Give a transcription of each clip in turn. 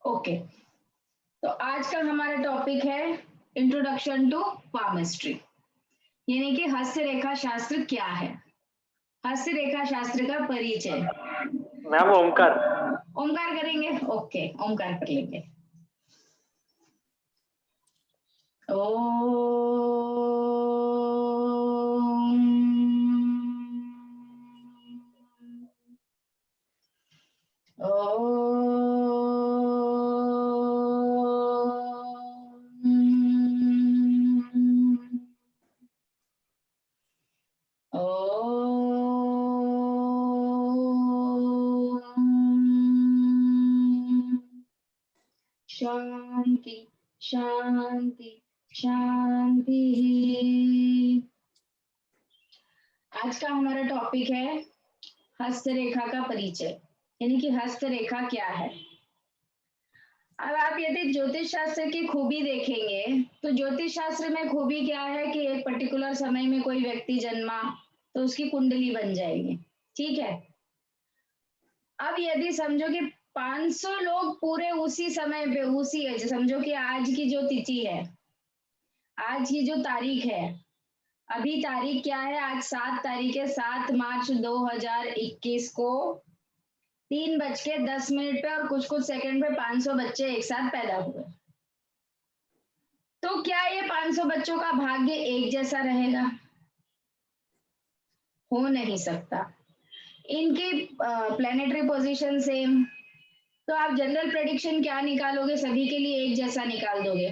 Okay, तो आज का हमारा टॉपिक है इंट्रोडक्शन टू पामिस्ट्री, यानी कि हस्त रेखा शास्त्र क्या है। हस्त रेखा शास्त्र का परिचय। मैम ओमकार। ओमकार करेंगे, ओके ओमकार कर लेंगे। शांति शांति शांति। आज का हमारा टॉपिक है हस्तरेखा का परिचय, यानी कि हस्तरेखा क्या है। अब आप यदि ज्योतिष शास्त्र की खूबी देखेंगे तो ज्योतिष शास्त्र में खूबी क्या है कि एक पर्टिकुलर समय में कोई व्यक्ति जन्मा तो उसकी कुंडली बन जाएगी, ठीक है। अब यदि समझो कि 500 लोग पूरे उसी समय पे उसी समझो कि आज की जो तिथि है, आज की जो तारीख है, अभी तारीख क्या है, आज 7 तारीख है, 7 मार्च 2021 को 3:10 पे और कुछ कुछ सेकंड पे 500 बच्चे एक साथ पैदा हुए। तो क्या ये 500 बच्चों का भाग्य एक जैसा रहेगा? हो नहीं सकता। इनकी प्लेनेटरी पोजीशन सेम, तो आप जनरल प्रेडिक्शन क्या निकालोगे? सभी के लिए एक जैसा निकाल दोगे।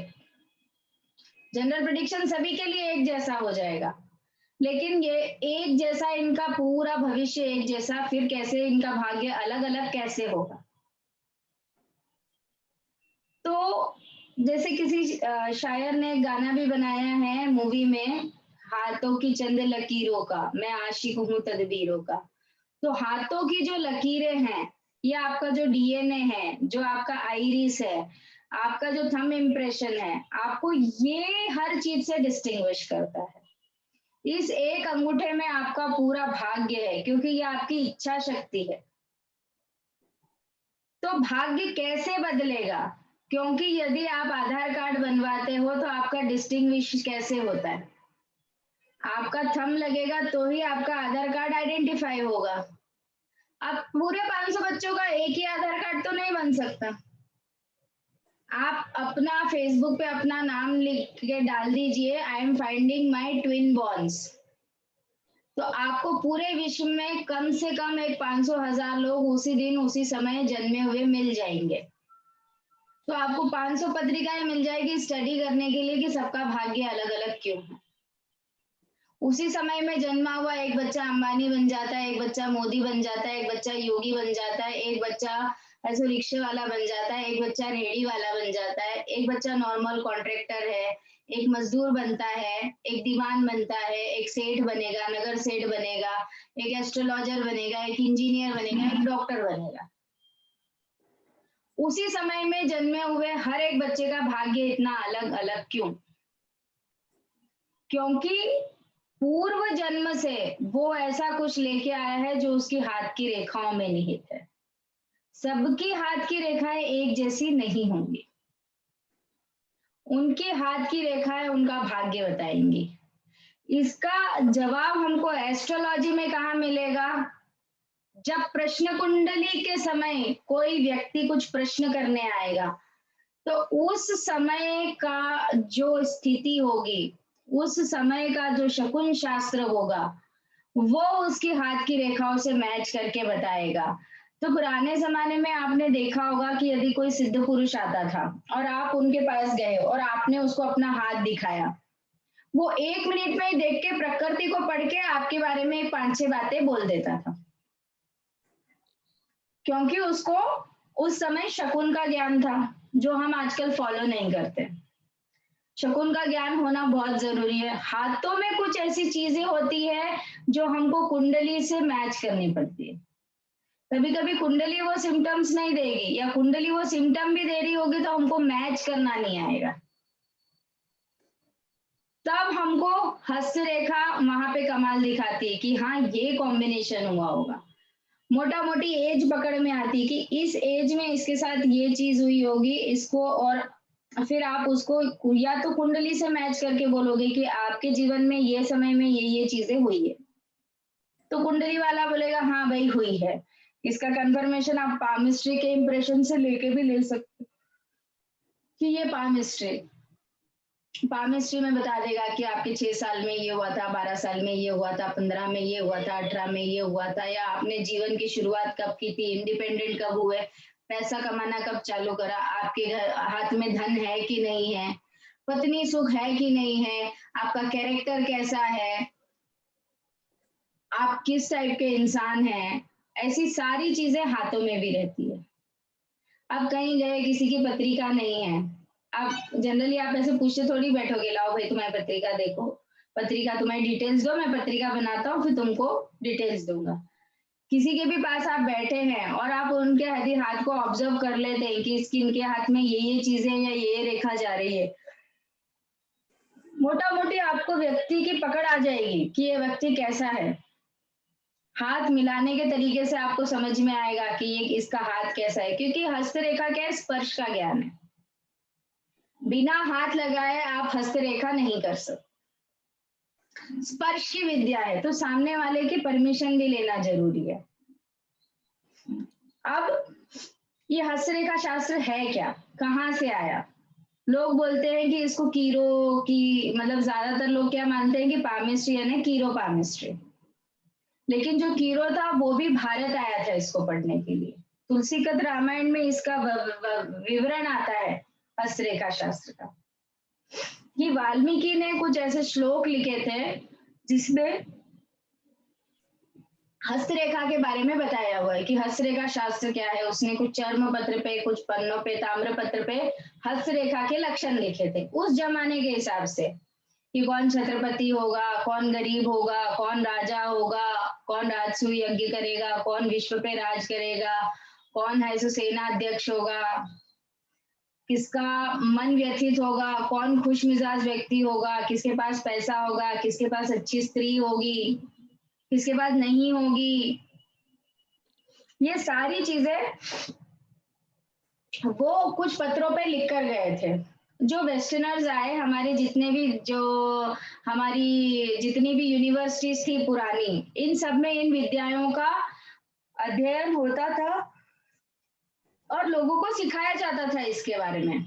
जनरल प्रेडिक्शन सभी के लिए एक जैसा हो जाएगा, लेकिन ये एक जैसा इनका पूरा भविष्य एक जैसा, फिर कैसे इनका भाग्य अलग अलग कैसे होगा? तो जैसे किसी शायर ने गाना भी बनाया है मूवी में, हाथों की चंद लकीरों का मैं आशिक हूँ तदबीरों का। तो हाथों की जो लकीरें हैं, ये आपका जो डीएनए है, जो आपका आइरिस है, आपका जो थंब इम्प्रेशन है, आपको ये हर चीज से डिस्टिंग्विश करता है। इस एक अंगूठे में आपका पूरा भाग्य है, क्योंकि ये आपकी इच्छा शक्ति है। तो भाग्य कैसे बदलेगा? क्योंकि यदि आप आधार कार्ड बनवाते हो तो आपका डिस्टिंग्विश कैसे होता है? आपका थंब लगेगा तो ही आपका आधार कार्ड आइडेंटिफाई होगा। अब पूरे 500 बच्चों का एक ही आधार कार्ड तो नहीं बन सकता। आप अपना फेसबुक पे अपना नाम लिख के डाल दीजिए, I am finding my twin borns, तो आपको पूरे विश्व में कम से कम एक 500,000 लोग उसी दिन उसी समय जन्मे हुए मिल जाएंगे। तो आपको 500 पत्रिकाएं मिल जाएगी स्टडी करने के लिए कि सबका भाग्य अलग अलग क्यों है। उसी समय में जन्मा हुआ एक बच्चा अंबानी बन जाता है, एक बच्चा मोदी बन जाता है, एक बच्चा योगी बन जाता है, एक बच्चा ऐसे रिक्शे वाला बन जाता है, एक बच्चा रेहड़ी वाला बन जाता है, एक बच्चा नॉर्मल कॉन्ट्रैक्टर है, एक मजदूर बनता है, एक दीवान बनता है, एक सेठ बनेगा, नगर सेठ बनेगा, एक एस्ट्रोलॉजर बनेगा, एक इंजीनियर बनेगा, एक डॉक्टर बनेगा। उसी समय में जन्मे हुए हर एक बच्चे का भाग्य इतना अलग अलग क्यों? क्योंकि पूर्व जन्म से वो ऐसा कुछ लेके आया है जो उसकी हाथ की रेखाओं में निहित है। सबकी हाथ की रेखाएं एक जैसी नहीं होंगी, उनके हाथ की रेखाएं उनका भाग्य बताएंगी। इसका जवाब हमको एस्ट्रोलॉजी में कहाँ मिलेगा? जब प्रश्न कुंडली के समय कोई व्यक्ति कुछ प्रश्न करने आएगा तो उस समय का जो स्थिति होगी, उस समय का जो शकुन शास्त्र होगा, वो उसकी हाथ की रेखाओं से मैच करके बताएगा। तो पुराने जमाने में आपने देखा होगा कि यदि कोई सिद्ध पुरुष आता था और आप उनके पास गए और आपने उसको अपना हाथ दिखाया, वो 1 मिनट में ही देख के प्रकृति को पढ़ के आपके बारे में 5-6 बातें बोल देता था, क्योंकि उसको उस समय शकुन का ज्ञान था जो हम आजकल फॉलो नहीं करते। शकुन का ज्ञान होना बहुत जरूरी है। हाथों में कुछ ऐसी चीजें होती है जो हमको कुंडली से मैच करनी पड़ती है। कभी कभी कुंडली वो सिम्टम्स नहीं देगी, या कुंडली वो सिम्टम भी दे रही होगी तो हमको मैच करना नहीं आएगा, तब हमको हस्तरेखा वहां पे कमाल दिखाती है कि हाँ ये कॉम्बिनेशन हुआ होगा। मोटा मोटी एज पकड़ में आती कि इस एज में इसके साथ ये चीज हुई होगी इसको, और फिर आप उसको या तो कुंडली से मैच करके बोलोगे कि आपके जीवन में ये समय में ये चीजें हुई है, तो कुंडली वाला बोलेगा हाँ भाई हुई है। इसका कंफर्मेशन आप पामिस्ट्री के इंप्रेशन से लेके भी ले सकते कि ये पामिस्ट्री में बता देगा कि आपके 6 साल में ये हुआ था, 12 साल में ये हुआ था, 15 में ये हुआ था, 18 में ये हुआ था, या आपने जीवन की शुरुआत कब की थी, इंडिपेंडेंट कब हुए, पैसा कमाना कब चालू करा, आपके घर हाथ में धन है कि नहीं है, पत्नी सुख है कि नहीं है, आपका कैरेक्टर कैसा है, आप किस टाइप के इंसान हैं, ऐसी सारी चीजें हाथों में भी रहती है। अब कहीं गए किसी की पत्रिका नहीं है, आप जनरली आप ऐसे पूछते थोड़ी बैठोगे लाओ भाई तुम्हारी पत्रिका देखो, पत्रिका तुम्हारी डिटेल्स दो, मैं पत्रिका बनाता हूँ फिर तुमको डिटेल्स दूंगा। किसी के भी पास आप बैठे हैं और आप उनके हाथ को ऑब्जर्व कर लेते हैं कि इसकी इनके हाथ में ये चीजें या ये रेखा जा रही है, मोटा मोटी आपको व्यक्ति की पकड़ आ जाएगी कि ये व्यक्ति कैसा है। हाथ मिलाने के तरीके से आपको समझ में आएगा कि ये इसका हाथ कैसा है, क्योंकि हस्तरेखा क्या है, स्पर्श का ज्ञान है। बिना हाथ लगाए आप हस्तरेखा नहीं कर सकते, स्पर्श की विद्या है, तो सामने वाले की परमिशन भी लेना जरूरी है। अब ये हस्तरेखा शास्त्र है क्या, कहाँ से आया? लोग बोलते हैं कि इसको कीरो की, मतलब ज्यादातर लोग क्या मानते हैं कि पामिस्ट्री यानी कीरो पामिस्ट्री, लेकिन जो कीरो था वो भी भारत आया था इसको पढ़ने के लिए। तुलसीकत रामायण में इसका विवरण आता है हस्तरेखा शास्त्र का, कि वाल्मीकि ने कुछ ऐसे श्लोक लिखे थे जिसमें हस्तरेखा के बारे में बताया हुआ है कि हस्तरेखा शास्त्र क्या है। उसने कुछ चर्म पत्र पे, कुछ पन्नों पे, ताम्र पत्र पे हस्तरेखा के लक्षण लिखे थे उस जमाने के हिसाब से, कि कौन छत्रपति होगा, कौन गरीब होगा, कौन राजा होगा, कौन राजसूय यज्ञ करेगा, कौन विश्व पे राज करेगा, कौन है सो सेना अध्यक्ष होगा, किसका मन व्यथित होगा, कौन खुश मिजाज व्यक्ति होगा, किसके पास पैसा होगा, किसके पास अच्छी स्त्री होगी, किसके पास नहीं होगी। ये सारी चीजें वो कुछ पत्रों पे लिख कर गए थे। जो वेस्टर्नर्स आए, हमारे जितने भी जो हमारी जितनी भी यूनिवर्सिटीज थी पुरानी, इन सब में इन विद्याओं का अध्ययन होता था और लोगों को सिखाया जाता था इसके बारे में,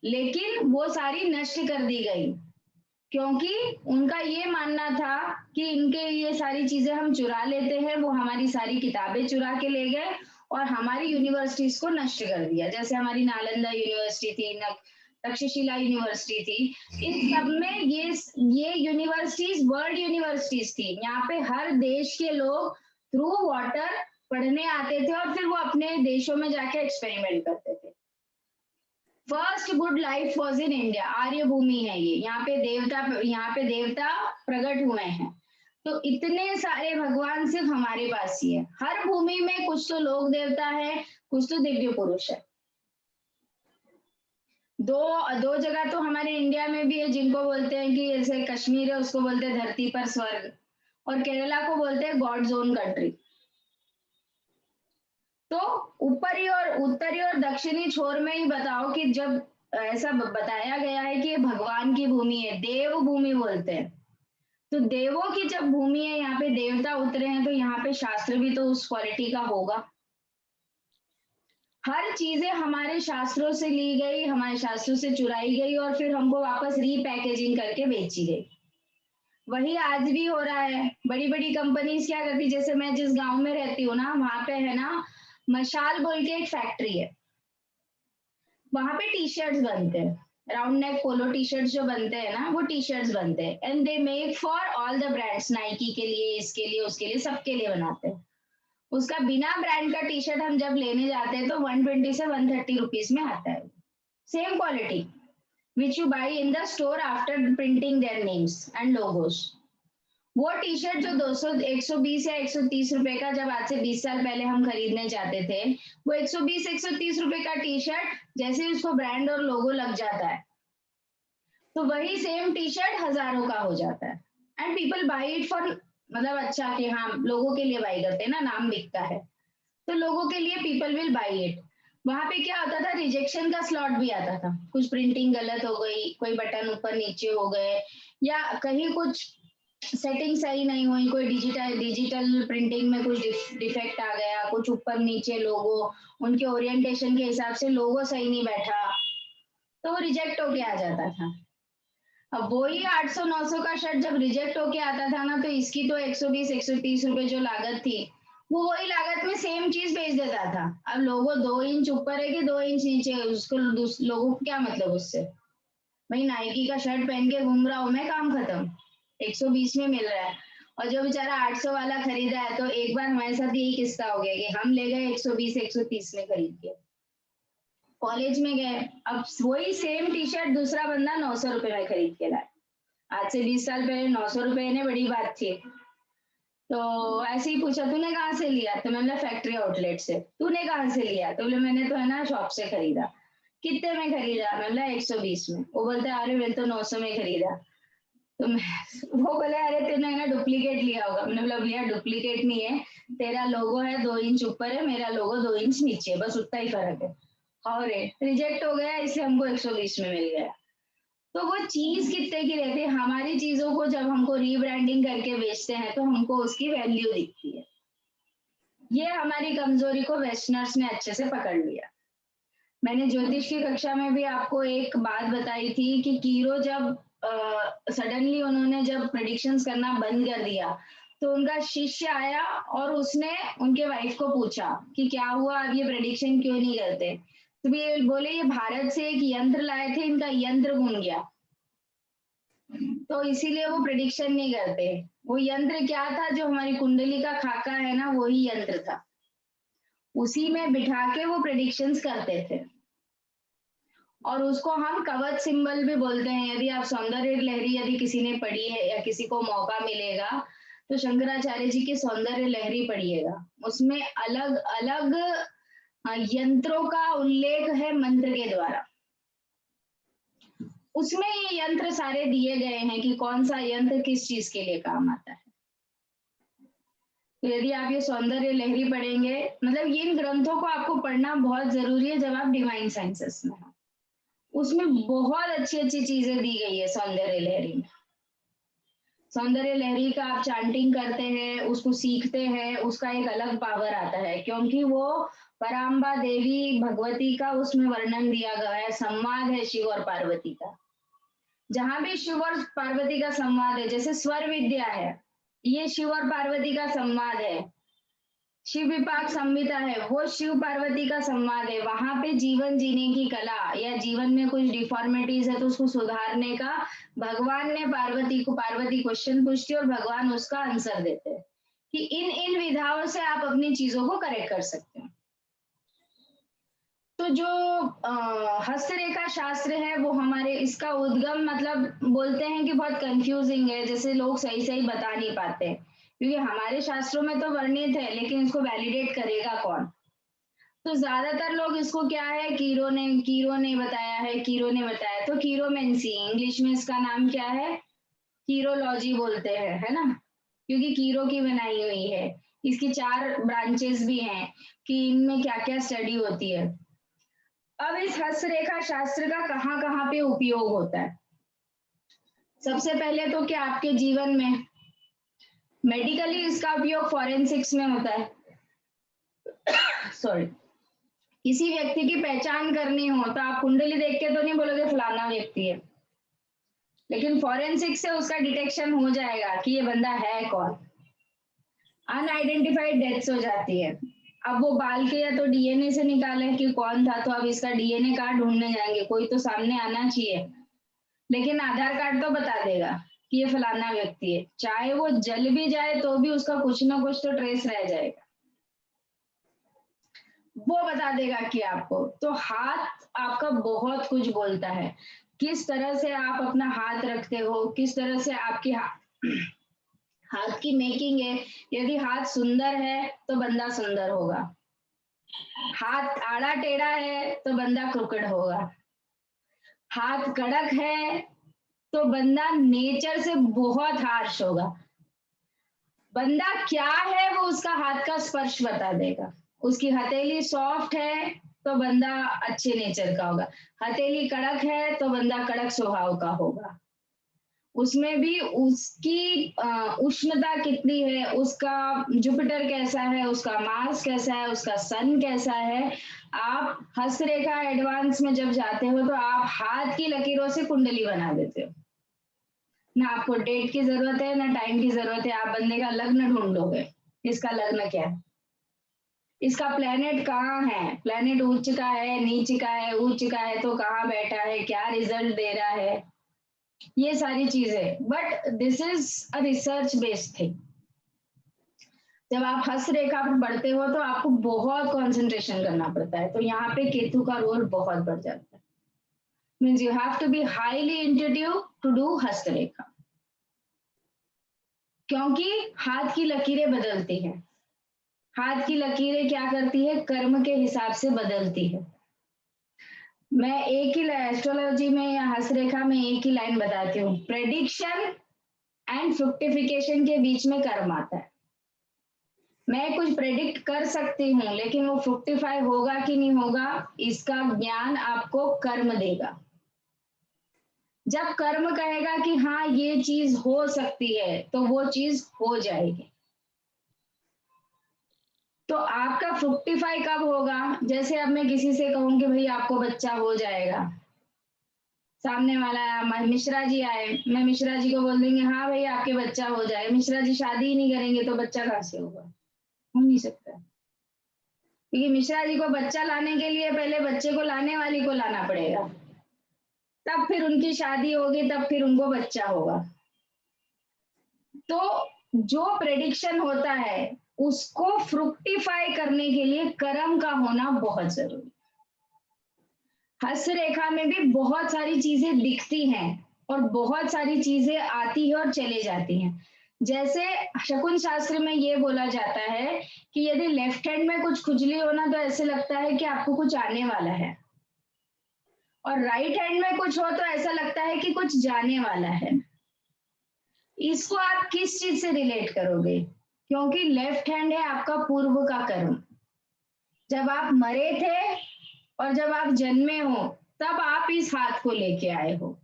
लेकिन वो सारी नष्ट कर दी गई, क्योंकि उनका ये मानना था कि इनके ये सारी चीजें हम चुरा लेते हैं, वो हमारी सारी किताबें चुरा के ले गए और हमारी यूनिवर्सिटीज को नष्ट कर दिया। जैसे हमारी नालंदा यूनिवर्सिटी थी, तक्षशिला यूनिवर्सिटी थी, इन सब में ये यूनिवर्सिटीज वर्ल्ड यूनिवर्सिटीज थी। यहाँ पे हर देश के लोग थ्रू वाटर पढ़ने आते थे और फिर वो अपने देशों में जाके एक्सपेरिमेंट करते थे। First good life was in India, आर्य भूमि है ये, यहाँ पे देवता प्रकट हुए हैं। तो इतने सारे भगवान सिर्फ हमारे पास ही है। हर भूमि में कुछ तो लोक देवता है, कुछ तो दिव्य पुरुष है। दो जगह तो हमारे इंडिया में भी है जिनको बोलते हैं कि जैसे कश्मीर है उसको बोलते हैं धरती पर स्वर्ग, और केरला को बोलते हैं गॉड जोन कंट्री। तो उत्तरी और दक्षिणी छोर में ही बताओ कि जब ऐसा बताया गया है कि ये भगवान की भूमि है, देव भूमि बोलते हैं, तो देवों की जब भूमि है, यहाँ पे देवता उतरे हैं, तो यहाँ पे शास्त्र भी तो उस क्वालिटी का होगा। हर चीजें हमारे शास्त्रों से ली गई, हमारे शास्त्रों से चुराई गई और फिर हमको वापस रीपैकेजिंग करके बेची गई। वही आज भी हो रहा है। बड़ी बड़ी कंपनीज क्या करती, जैसे मैं जिस गांव में रहती हूँ ना, वहां पे है ना मशाल बोल के एक फैक्ट्री है, वहां पे टी शर्ट्स बनते हैं, round neck polo T shirts जो बनते हैं ना, वो टी शर्ट्स बनते हैं, and they make for all the brands, Nike के लिए, इसके लिए, उसके लिए, सबके लिए बनाते हैं। उसका बिना ब्रांड का टी शर्ट हम जब लेने जाते हैं तो 120 से 130 रुपीज में आता है, same quality which you by in the store after printing their names and logos. वो टी शर्ट जो 200 120 या 130 रुपए का, जब आज से 20 साल पहले हम खरीदने जाते थे, वो 120 130 रुपए का टी शर्ट जैसे उसको ब्रांड और लोगो लग जाता है, तो वही सेम टी शर्ट हजारों का हो जाता है। And people by it for, मतलब अच्छा कि हाँ लोगों के लिए बाई करते हैं ना, नाम बिकता है। तो लोगों के लिए पीपल विल बाई इट। वहां पे क्या होता था, रिजेक्शन का स्लॉट भी आता था, कुछ प्रिंटिंग गलत हो गई, कोई बटन ऊपर नीचे हो गए, या कहीं कुछ सेटिंग सही नहीं हुई, कोई डिजिटल प्रिंटिंग में कुछ डिफेक्ट आ गया, कुछ ऊपर नीचे लोगो, उनके ओरिएंटेशन के हिसाब से लोगो सही नहीं बैठा, तो वो रिजेक्ट होके आ जाता था। अब वही 800-900 का शर्ट जब रिजेक्ट होके आता था ना, तो इसकी तो 120-130 रुपए जो लागत थी, वो वही लागत में सेम चीज बेच देता था। अब लोगो 2 इंच ऊपर है कि 2 इंच नीचे है, उसको लोगों को क्या मतलब उससे। भाई नाइकी का शर्ट पहन के घूम रहा हूं मैं, काम खत्म। 120 में मिल रहा है, और जो बेचारा 800 वाला खरीदा है, तो एक बार हमारे साथ यही किस्सा हो गया कि हम ले गए 120-130 में खरीद के, कॉलेज में गए, अब वही सेम टी शर्ट दूसरा बंदा 900 रुपए में खरीद के लाए। आज से 20 साल पहले 900 रुपए ने बड़ी बात थी। तो ऐसे ही पूछा, तूने कहाँ से लिया, तो मैंने फैक्ट्री आउटलेट से। तूने कहाँ से लिया, तो बोले मैंने तो है ना शॉप से खरीदा। कितने में खरीदा, मैंने 120 में। वो बोलता है अरे मैंने तो 900 में खरीदा। तो मैं वो बोले अरे तूने ना डुप्लीकेट लिया होगा। मैंने बोला भैया डुप्लीकेट नहीं है, तेरा लोगो है 2 इंच ऊपर है, मेरा लोगो 2 इंच नीचे है, बस उतना ही फर्क है। और रिजेक्ट हो गया, इसलिए हमको 120 में मिल गया। तो वो चीज कितने की रहती है, हमारी चीजों को जब हमको रीब्रांडिंग करके बेचते हैं तो हमको उसकी वैल्यू दिखती है। ये हमारी कमजोरी को वेस्टर्नर्स ने अच्छे से पकड़ लिया। मैंने ज्योतिष की कक्षा में भी आपको एक बात बताई थी कि कीरो जब सडनली उन्होंने जब प्रेडिक्शंस करना बंद कर दिया, तो उनका शिष्य आया और उसने उनके वाइफ को पूछा कि क्या हुआ, अब ये प्रेडिक्शन क्यों नहीं करते। तो ये बोले ये भारत से एक यंत्र लाए थे, इनका यंत्र गुम गया, तो इसीलिए वो प्रेडिक्शन नहीं करते। वो यंत्र क्या था, जो हमारी कुंडली का खाका है ना, वही यंत्र था, उसी में बिठा के वो प्रेडिक्शंस करते थे। और उसको हम कवच सिंबल भी बोलते हैं। यदि आप सौंदर्य लहरी यदि किसी ने पढ़ी है या किसी को मौका मिलेगा, तो शंकराचार्य जी की सौंदर्य लहरी पढ़िएगा, उसमें अलग अलग यंत्रों का उल्लेख है मंत्र के द्वारा। उसमें ये यंत्र सारे दिए गए हैं कि कौन सा यंत्र किस चीज के लिए काम आता है। तो यदि आप ये सौंदर्य लहरी पढ़ेंगे, मतलब इन ग्रंथों को आपको पढ़ना बहुत जरूरी है जब आप डिवाइन साइंसेस में हो। उसमें बहुत अच्छी अच्छी चीजें दी गई है सौंदर्य लहरी में। सौंदर्य लहरी का आप चांटिंग करते हैं, उसको सीखते हैं, उसका एक अलग पावर आता है, क्योंकि वो पराम्बा देवी भगवती का उसमें वर्णन दिया गया है, संवाद है शिव और पार्वती का। जहां भी शिव और पार्वती का संवाद है, जैसे स्वर विद्या है, ये शिव और पार्वती का संवाद है। शिव विपाक संहिता है, वो शिव पार्वती का संवाद है। वहां पे जीवन जीने की कला या जीवन में कुछ डिफॉर्मिटीज है तो उसको सुधारने का भगवान ने पार्वती क्वेश्चन पूछती है और भगवान उसका आंसर देते हैं कि इन इन विधाओं से आप अपनी चीजों को करेक्ट कर सकते हैं। तो जो हस्तरेखा शास्त्र है वो हमारे, इसका उद्गम मतलब बोलते हैं कि बहुत कंफ्यूजिंग है, जैसे लोग सही सही बता नहीं पाते, क्योंकि हमारे शास्त्रों में तो वर्णित है, लेकिन इसको वैलिडेट करेगा कौन। तो ज्यादातर लोग इसको क्या है, कीरो ने बताया है, कीरो ने बताया, तो कीरोमेंसी इंग्लिश में इसका नाम क्या है, कीरोलॉजी बोलते हैं, है ना, क्योंकि कीरो की बनाई हुई है। इसकी 4 ब्रांचेस भी हैं कि इनमें क्या क्या स्टडी होती है। अब इस हस्तरेखा शास्त्र का कहाँ कहाँ पे उपयोग होता है। सबसे पहले तो क्या आपके जीवन में, मेडिकली इसका उपयोग फॉरेंसिक्स में होता है। सॉरी, किसी व्यक्ति की पहचान करनी हो तो आप कुंडली देख के तो नहीं बोलोगे फलाना व्यक्ति है, लेकिन फॉरेंसिक से उसका डिटेक्शन हो जाएगा कि ये बंदा है कौन। अनआइडेंटिफाइड डेथ्स हो जाती है। अब वो बाल के या तो डीएनए से निकाले कि कौन था, तो अब इसका डीएनए कहाँ ढूंढने जाएंगे, कोई तो सामने आना चाहिए, लेकिन आधार कार्ड तो बता देगा कि ये फलाना व्यक्ति है। चाहे वो जल भी जाए तो भी उसका कुछ ना कुछ तो ट्रेस रह जाएगा, वो बता देगा कि आपको। तो हाथ आपका बहुत कुछ बोलता है, किस तरह से आप अपना हाथ रखते हो, किस तरह से आपकी हाथ की मेकिंग है। यदि हाथ सुंदर है तो बंदा सुंदर होगा, हाथ आड़ा टेढ़ा है तो बंदा क्रुकड होगा, हाथ कड़क है तो बंदा नेचर से बहुत हार्श होगा। बंदा क्या है वो उसका हाथ का स्पर्श बता देगा। उसकी हथेली सॉफ्ट है तो बंदा अच्छे नेचर का होगा, हथेली कड़क है तो बंदा कड़क स्वभाव का होगा। उसमें भी उसकी उष्णता कितनी है, उसका जुपिटर कैसा है, उसका मार्स कैसा है, उसका सन कैसा है। आप हस्तरेखा एडवांस में जब जाते हो तो आप हाथ की लकीरों से कुंडली बना देते हो। ना आपको डेट की जरूरत है ना टाइम की जरूरत है, आप बंदे का लग्न ढूंढोगे, इसका लग्न क्या है, इसका प्लेनेट कहाँ है, प्लेनेट उच्च का है नीच का है, उच्च का है तो कहाँ बैठा है, क्या रिजल्ट दे रहा है, ये सारी चीजें। But this is a research based thing. जब आप हस्त रेखा पर बढ़ते हो तो आपको बहुत कंसंट्रेशन करना पड़ता है, तो यहाँ पे केतु का रोल बहुत बढ़ जाता है। Means you have to be highly intuitive to do हस्त रेखा, क्योंकि हाथ की लकीरें बदलती हैं। हाथ की लकीरें क्या करती है, कर्म के हिसाब से बदलती है। मैं एक ही एस्ट्रोलॉजी में या हस्तरेखा में एक ही लाइन बताती हूँ, प्रेडिक्शन एंड फ्रुक्टिफिकेशन के बीच में कर्म आता है। मैं कुछ प्रेडिक्ट कर सकती हूँ लेकिन वो फ्रुक्टिफाई होगा कि नहीं होगा, इसका ज्ञान आपको कर्म देगा। जब कर्म कहेगा कि हाँ ये चीज हो सकती है तो वो चीज हो जाएगी। तो आपका फ्रुक्टिफाई कब होगा, जैसे अब मैं किसी से कहूँ कि भाई आपको बच्चा हो जाएगा, सामने वाला मिश्रा जी आए, मैं मिश्रा जी को बोल देंगे हाँ भाई आपके बच्चा हो जाए, मिश्रा जी शादी ही नहीं करेंगे तो बच्चा कहाँ से होगा, हो नहीं सकता। क्योंकि मिश्रा जी को बच्चा लाने के लिए पहले बच्चे को लाने वाली को लाना पड़ेगा, तब फिर उनकी शादी होगी, तब फिर उनको बच्चा होगा। तो जो प्रेडिक्शन होता है उसको फ्रुक्टिफाई करने के लिए कर्म का होना बहुत जरूरी। हस्त रेखा में भी बहुत सारी चीजें दिखती हैं और बहुत सारी चीजें आती है और चले जाती हैं। जैसे शकुन शास्त्र में ये बोला जाता है कि यदि लेफ्ट हैंड में कुछ खुजली हो ना तो ऐसे लगता है कि आपको कुछ आने वाला है, और राइट हैंड में कुछ हो तो ऐसा लगता है कि कुछ जाने वाला है। इसको आप किस चीज से रिलेट करोगे, क्योंकि लेफ्ट हैंड है आपका पूर्व का कर्म। जब आप मरे थे और जब आप जन्मे हो तब आप इस हाथ को लेके आए हो।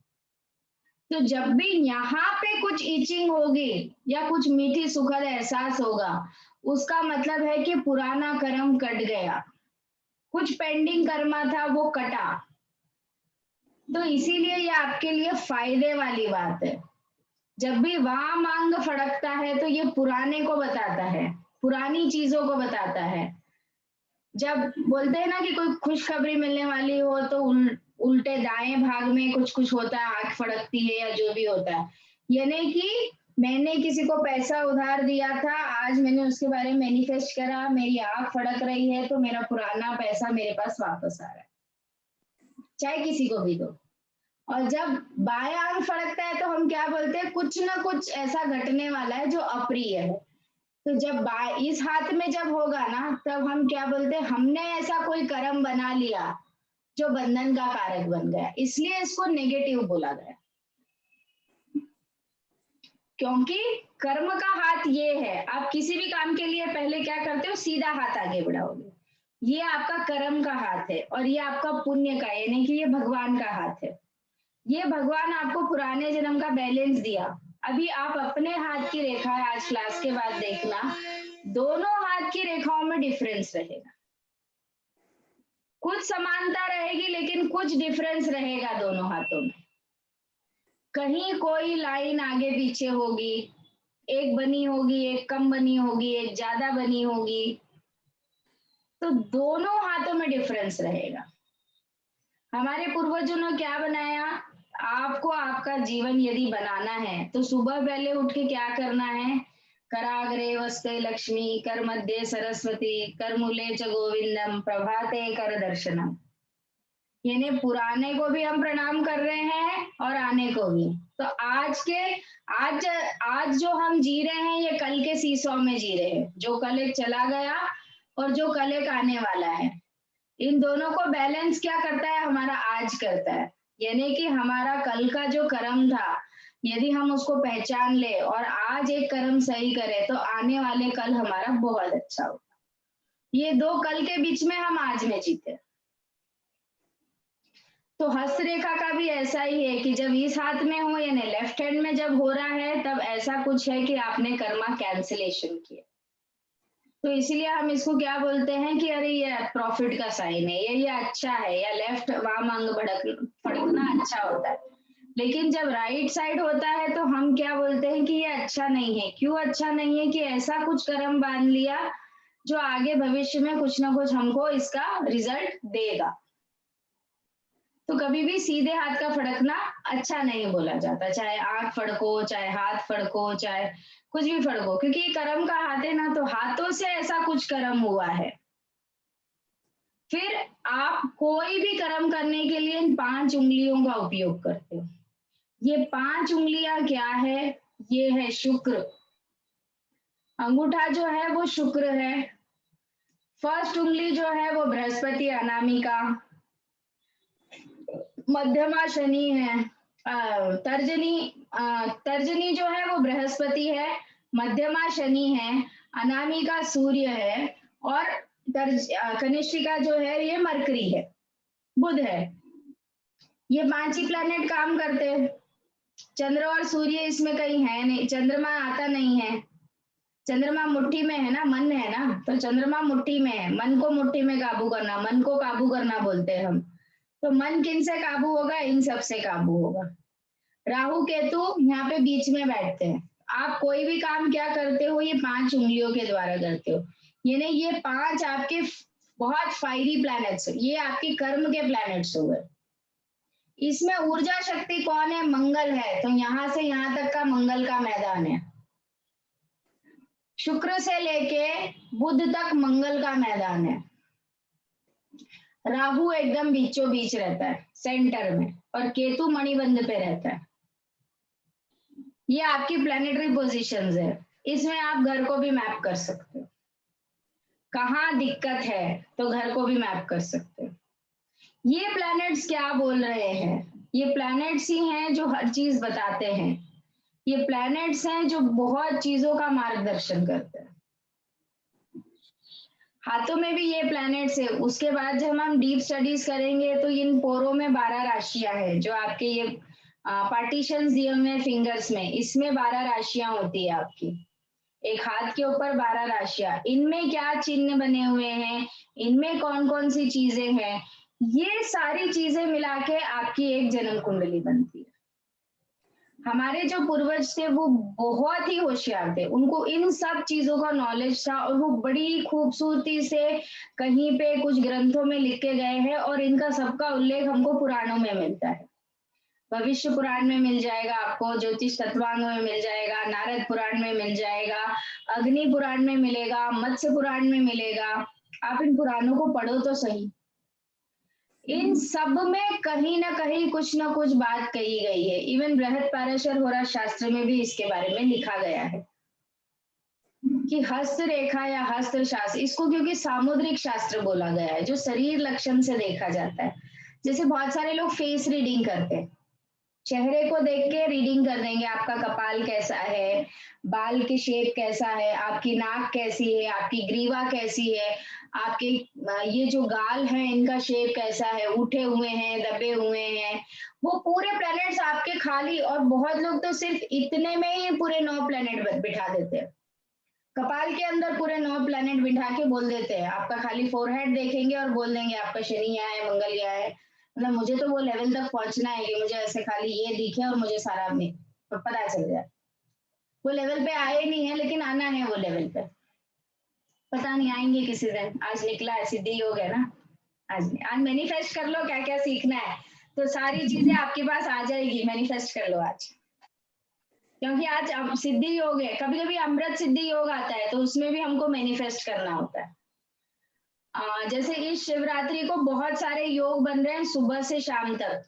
तो जब भी यहाँ पे कुछ इचिंग होगी या कुछ मीठी सुखद एहसास होगा, उसका मतलब है कि पुराना कर्म कट गया, कुछ पेंडिंग कर्मा था वो कटा। तो इसीलिए ये आपके लिए फायदे वाली बात है। जब भी वाम अंग फड़कता है तो ये पुराने को बताता है, पुरानी चीजों को बताता है। जब बोलते हैं ना कि कोई खुशखबरी मिलने वाली हो तो उल्टे दाएं भाग में कुछ कुछ होता है, आंख फड़कती है या जो भी होता है, यानी कि मैंने किसी को पैसा उधार दिया था, आज मैंने उसके बारे में मैनिफेस्ट करा, मेरी आंख फड़क रही है तो मेरा पुराना पैसा मेरे पास वापस आ रहा है, चाहे किसी को भी दो। और जब बायां अंग फड़कता है तो हम क्या बोलते हैं, कुछ ना कुछ ऐसा घटने वाला है जो अप्रिय है। तो जब इस हाथ में जब होगा ना तब हम क्या बोलते हैं, हमने ऐसा कोई कर्म बना लिया जो बंधन का कारक बन गया, इसलिए इसको नेगेटिव बोला गया। क्योंकि कर्म का हाथ ये है, आप किसी भी काम के लिए पहले क्या करते हो, सीधा हाथ आगे बढ़ाओगे, ये आपका कर्म का हाथ है और ये आपका पुण्य का, यानी कि ये भगवान का हाथ है। ये भगवान आपको पुराने जन्म का बैलेंस दिया। अभी आप अपने हाथ की रेखा आज क्लास के बाद देखना, दोनों हाथ की रेखाओं में डिफरेंस रहेगा, कुछ समानता रहेगी लेकिन कुछ डिफरेंस रहेगा दोनों हाथों में। कहीं कोई लाइन आगे पीछे होगी, एक बनी होगी, एक कम बनी होगी, एक ज्यादा बनी होगी, तो दोनों हाथों में डिफरेंस रहेगा। हमारे पूर्वजों ने क्या बनाया, आपको आपका जीवन यदि बनाना है तो सुबह पहले उठ के क्या करना है, कराग्रे वस्ते लक्ष्मी, कर मध्य सरस्वती, कर मूले च गोविंदम, प्रभाते कर दर्शनम। यानी पुराने को भी हम प्रणाम कर रहे हैं और आने को भी। तो आज आज जो हम जी रहे हैं ये कल के सीसॉ में जी रहे हैं, जो कल एक चला गया और जो कल एक आने वाला है। इन दोनों को बैलेंस क्या करता है, हमारा आज करता है। यानी कि हमारा कल का जो कर्म था यदि हम उसको पहचान ले और आज एक कर्म सही करे तो आने वाले कल हमारा बहुत अच्छा होगा। ये दो कल के बीच में हम आज में जीते। तो हस्तरेखा का भी ऐसा ही है कि जब इस हाथ में हो यानी लेफ्ट हैंड में जब हो रहा है तब ऐसा कुछ है कि आपने कर्मा कैंसिलेशन किया। तो इसीलिए हम इसको क्या बोलते हैं कि अरे ये प्रॉफिट का साइन है, ये अच्छा है, या लेफ्ट वाम अंग फड़कना अच्छा होता है। लेकिन जब राइट साइड होता है तो हम क्या बोलते हैं कि ये अच्छा नहीं है। क्यों अच्छा नहीं है? कि ऐसा कुछ कर्म बांध लिया जो आगे भविष्य में कुछ ना कुछ हमको इसका रिजल्ट देगा। तो कभी भी सीधे हाथ का फड़कना अच्छा नहीं बोला जाता, चाहे आंख फड़को, चाहे हाथ फड़को, चाहे कुछ भी फड़को, क्योंकि ये कर्म का हाथ है ना, तो हाथों से ऐसा कुछ कर्म हुआ है। फिर आप कोई भी कर्म करने के लिए इन 5 उंगलियों का उपयोग करते हो। ये 5 उंगलियां क्या है? ये है शुक्र। अंगूठा जो है वो शुक्र है। फर्स्ट उंगली जो है वो बृहस्पति अनामिका। मध्यमा शनि है। तर्जनी जो है वो बृहस्पति है। मध्यमा शनि है। अनामिका सूर्य है। और कनिष्ठिका जो है ये मरकरी है, बुध है। ये 5 ही प्लैनेट काम करते हैं। चंद्र और सूर्य इसमें कहीं है नहीं, चंद्रमा आता नहीं है। चंद्रमा मुट्ठी में है ना, मन है ना, तो चंद्रमा मुट्ठी में है। मन को मुट्ठी में काबू करना, मन को काबू करना बोलते हैं हम। तो मन किन से काबू होगा? इन सब से काबू होगा। राहु केतु यहाँ पे बीच में बैठते हैं। आप कोई भी काम क्या करते हो ये 5 उंगलियों के द्वारा करते हो। यानी ये 5 आपके बहुत फायरी प्लैनेट्स, ये आपके कर्म के प्लैनेट्स हो गए। इसमें ऊर्जा शक्ति कौन है? मंगल है। तो यहां से यहां तक का मंगल का मैदान है। शुक्र से लेके बुध तक मंगल का मैदान है। राहु एकदम बीचों बीच रहता है, सेंटर में, और केतु मणिबंध पे रहता है। ये आपकी प्लैनेटरी पोजीशंस है। इसमें आप घर को भी मैप कर सकते हो, कहाँ दिक्कत है तो घर को भी मैप कर सकते हो। ये प्लैनेट्स क्या बोल रहे हैं? ये प्लैनेट्स ही हैं जो हर चीज बताते हैं। ये प्लैनेट्स हैं जो बहुत चीजों का मार्गदर्शन करते हैं। हाथों में भी ये प्लैनेट्स है। उसके बाद जब हम डीप स्टडीज करेंगे तो इन पोरों में 12 राशियां हैं, जो आपके ये पार्टीशन दिए हुए फिंगर्स में, इसमें 12 राशियां होती है आपकी। एक हाथ के ऊपर 12 राशियां, इनमें क्या चिन्ह बने हुए हैं, इनमें कौन कौन सी चीजें हैं, ये सारी चीजें मिला के आपकी एक जन्म कुंडली बनती है। हमारे जो पूर्वज थे वो बहुत ही होशियार थे, उनको इन सब चीजों का नॉलेज था, और वो बड़ी खूबसूरती से कहीं पे कुछ ग्रंथों में लिख के गए हैं, और इनका सबका उल्लेख हमको पुराणों में मिलता है। भविष्य पुराण में मिल जाएगा आपको, ज्योतिष तत्वांग में मिल जाएगा, नारद पुराण में मिल जाएगा, अग्नि पुराण में मिलेगा, मत्स्य पुराण में मिलेगा। आप इन पुराणों को पढ़ो तो सही। इन सब में कहीं ना कहीं कुछ ना कुछ बात कही गई है। इवन बृहद पाराशर होरा शास्त्र में भी इसके बारे में लिखा गया है कि हस्त रेखा या हस्त शास्त्र, इसको क्योंकि सामुद्रिक शास्त्र बोला गया है, जो शरीर लक्षण से देखा जाता है। जैसे बहुत सारे लोग फेस रीडिंग करते हैं, चेहरे को देख के रीडिंग कर देंगे, आपका कपाल कैसा है, बाल की शेप कैसा है, आपकी नाक कैसी है, आपकी ग्रीवा कैसी है, आपके ये जो गाल है इनका शेप कैसा है, उठे हुए हैं, दबे हुए हैं। वो पूरे प्लैनेट्स आपके खाली, और बहुत लोग तो सिर्फ इतने में ही पूरे 9 प्लैनेट बिठा देते हैं। कपाल के अंदर पूरे 9 प्लैनेट बिठा के बोल देते हैं। आपका खाली फोरहेड देखेंगे और बोल देंगे आपका शनि यहाँ है, मंगल यहाँ है। मतलब मुझे तो वो लेवल तक पहुंचना है कि मुझे ऐसे खाली ये दिखे और मुझे सारा अपने पता चल जाए। वो लेवल पे आए नहीं है, लेकिन आना है वो लेवल पे। पता नहीं, आएंगे किसी दिन। आज निकला है, सिद्धि योग है ना। आज मैनिफेस्ट कर लो क्या क्या सीखना है, तो सारी चीजें आपके पास आ जाएगी। मैनिफेस्ट कर लो आज, क्योंकि आज सिद्धि योग है। कभी कभी अमृत सिद्धि योग आता है, तो उसमें भी हमको मैनिफेस्ट करना होता है। जैसे इस शिवरात्रि को बहुत सारे योग बन रहे हैं सुबह से शाम तक।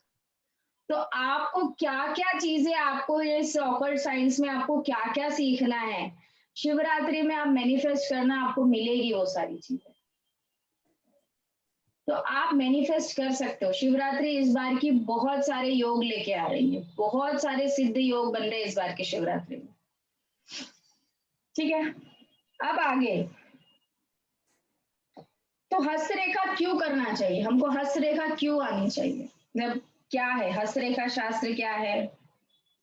तो आपको क्या क्या चीजें, आपको इस ऑकल्ट साइंस में आपको क्या क्या सीखना है, शिवरात्रि में आप मैनिफेस्ट करना, आपको मिलेगी वो सारी चीजें। तो आप मैनिफेस्ट कर सकते हो। शिवरात्रि इस बार की बहुत सारे योग लेके आ रही है, बहुत सारे सिद्ध योग बन रहे हैं इस बार की शिवरात्रि में। ठीक है, अब आगे तो हस्तरेखा क्यों करना चाहिए हमको? हस्तरेखा क्यों आनी चाहिए? मतलब क्या है हस्तरेखा शास्त्र? क्या है?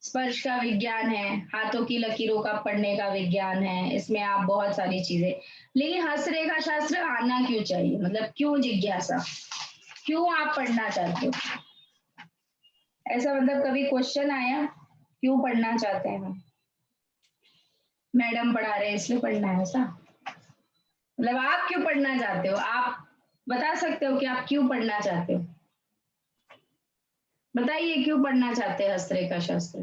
स्पर्श का विज्ञान है, हाथों की लकीरों का पढ़ने का विज्ञान है, इसमें आप बहुत सारी चीजें, लेकिन हस्तरेखा शास्त्र आना क्यों चाहिए? मतलब क्यों जिज्ञासा, क्यों आप पढ़ना चाहते हो? ऐसा मतलब कभी क्वेश्चन आया क्यों पढ़ना चाहते हैं? मैडम पढ़ा रहे हैं इसलिए पढ़ना है ऐसा? मतलब आप क्यों पढ़ना चाहते हो? आप बता सकते हो कि आप क्यों पढ़ना चाहते हो? बताइए क्यों पढ़ना चाहते हैं हस्तरेखा शास्त्र?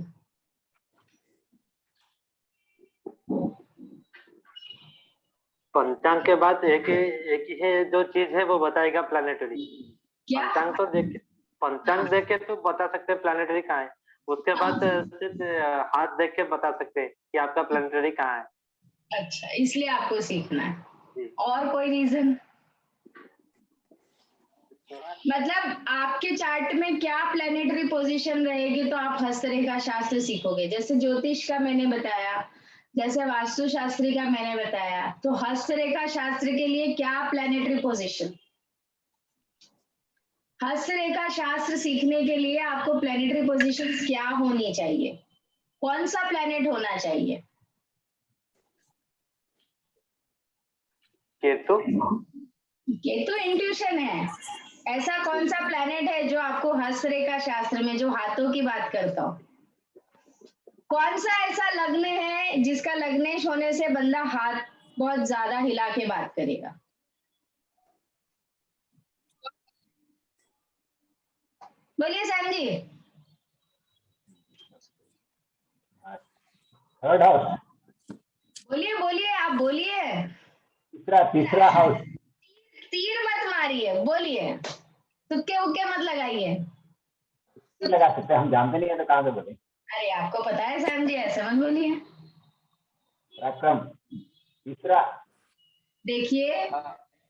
पंचांग के बाद एक ही है जो चीज है वो बताएगा प्लानिटरी। क्या? पंचांग देख के तो बता सकते हैं प्लानिटरी कहाँ है। उसके बाद सिर्फ हाथ देख के बता सकते हैं कि आपका प्लानिटरी कहाँ है। अच्छा, इसलिए आपको सीखना है। जी। और कोई रीजन? मतलब आपके चार्ट में क्या प्लेनेटरी पोजीशन रहेगी तो आप हस्तरेखा शास्त्र सीखोगे। जैसे ज्योतिष का मैंने बताया, जैसे वास्तु शास्त्री का मैंने बताया, तो हस्तरेखा शास्त्र के लिए क्या प्लेनेटरी पोजीशन? हस्तरेखा शास्त्र सीखने के लिए आपको प्लेनेटरी पोजीशन क्या होनी चाहिए? कौन सा प्लेनेट होना चाहिए? केतु। केतु इंट्यूशन है। ऐसा कौन सा प्लेनेट है जो आपको हस्तरेखा शास्त्र में, जो हाथों की बात करता हो? कौन सा ऐसा लग्न है जिसका लग्नेश होने से बंदा हाथ बहुत ज्यादा हिला के बात करेगा? बोलिए सैम जी। Third house. बोलिए बोलिए, आप बोलिए। तीसरा हाउस। तीर मत मारिए, बोलिए, तुक्के उक्के मत लगाइए। लगा सकते हैं, हम जानते नहीं है तो कहाँ से बोले। अरे आपको पता है सैम जी, ऐसे मत बोलिए। पराक्रम तीसरा। देखिए,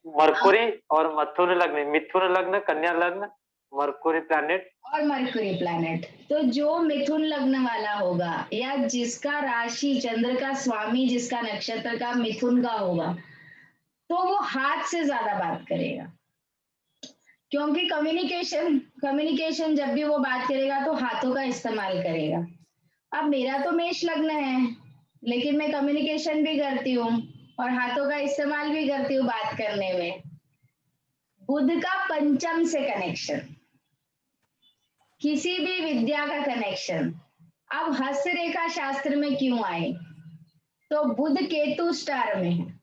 मरकुरी और मिथुन लग्न कन्या लग्न, मरकुरी प्लैनेट और मरकुरी प्लैनेट। तो जो मिथुन लग्न वाला होगा या जिसका राशि चंद्र का स्वामी, जिसका नक्षत्र का मिथुन का होगा, तो वो हाथ से ज्यादा बात करेगा। क्योंकि कम्युनिकेशन कम्युनिकेशन जब भी वो बात करेगा तो हाथों का इस्तेमाल करेगा। अब मेरा तो मेष लग्न है, लेकिन मैं कम्युनिकेशन भी करती हूँ और हाथों का इस्तेमाल भी करती हूँ बात करने में। बुध का पंचम से कनेक्शन, किसी भी विद्या का कनेक्शन। अब हस्तरेखा शास्त्र में क्यों आए? तो बुध केतु स्टार में है,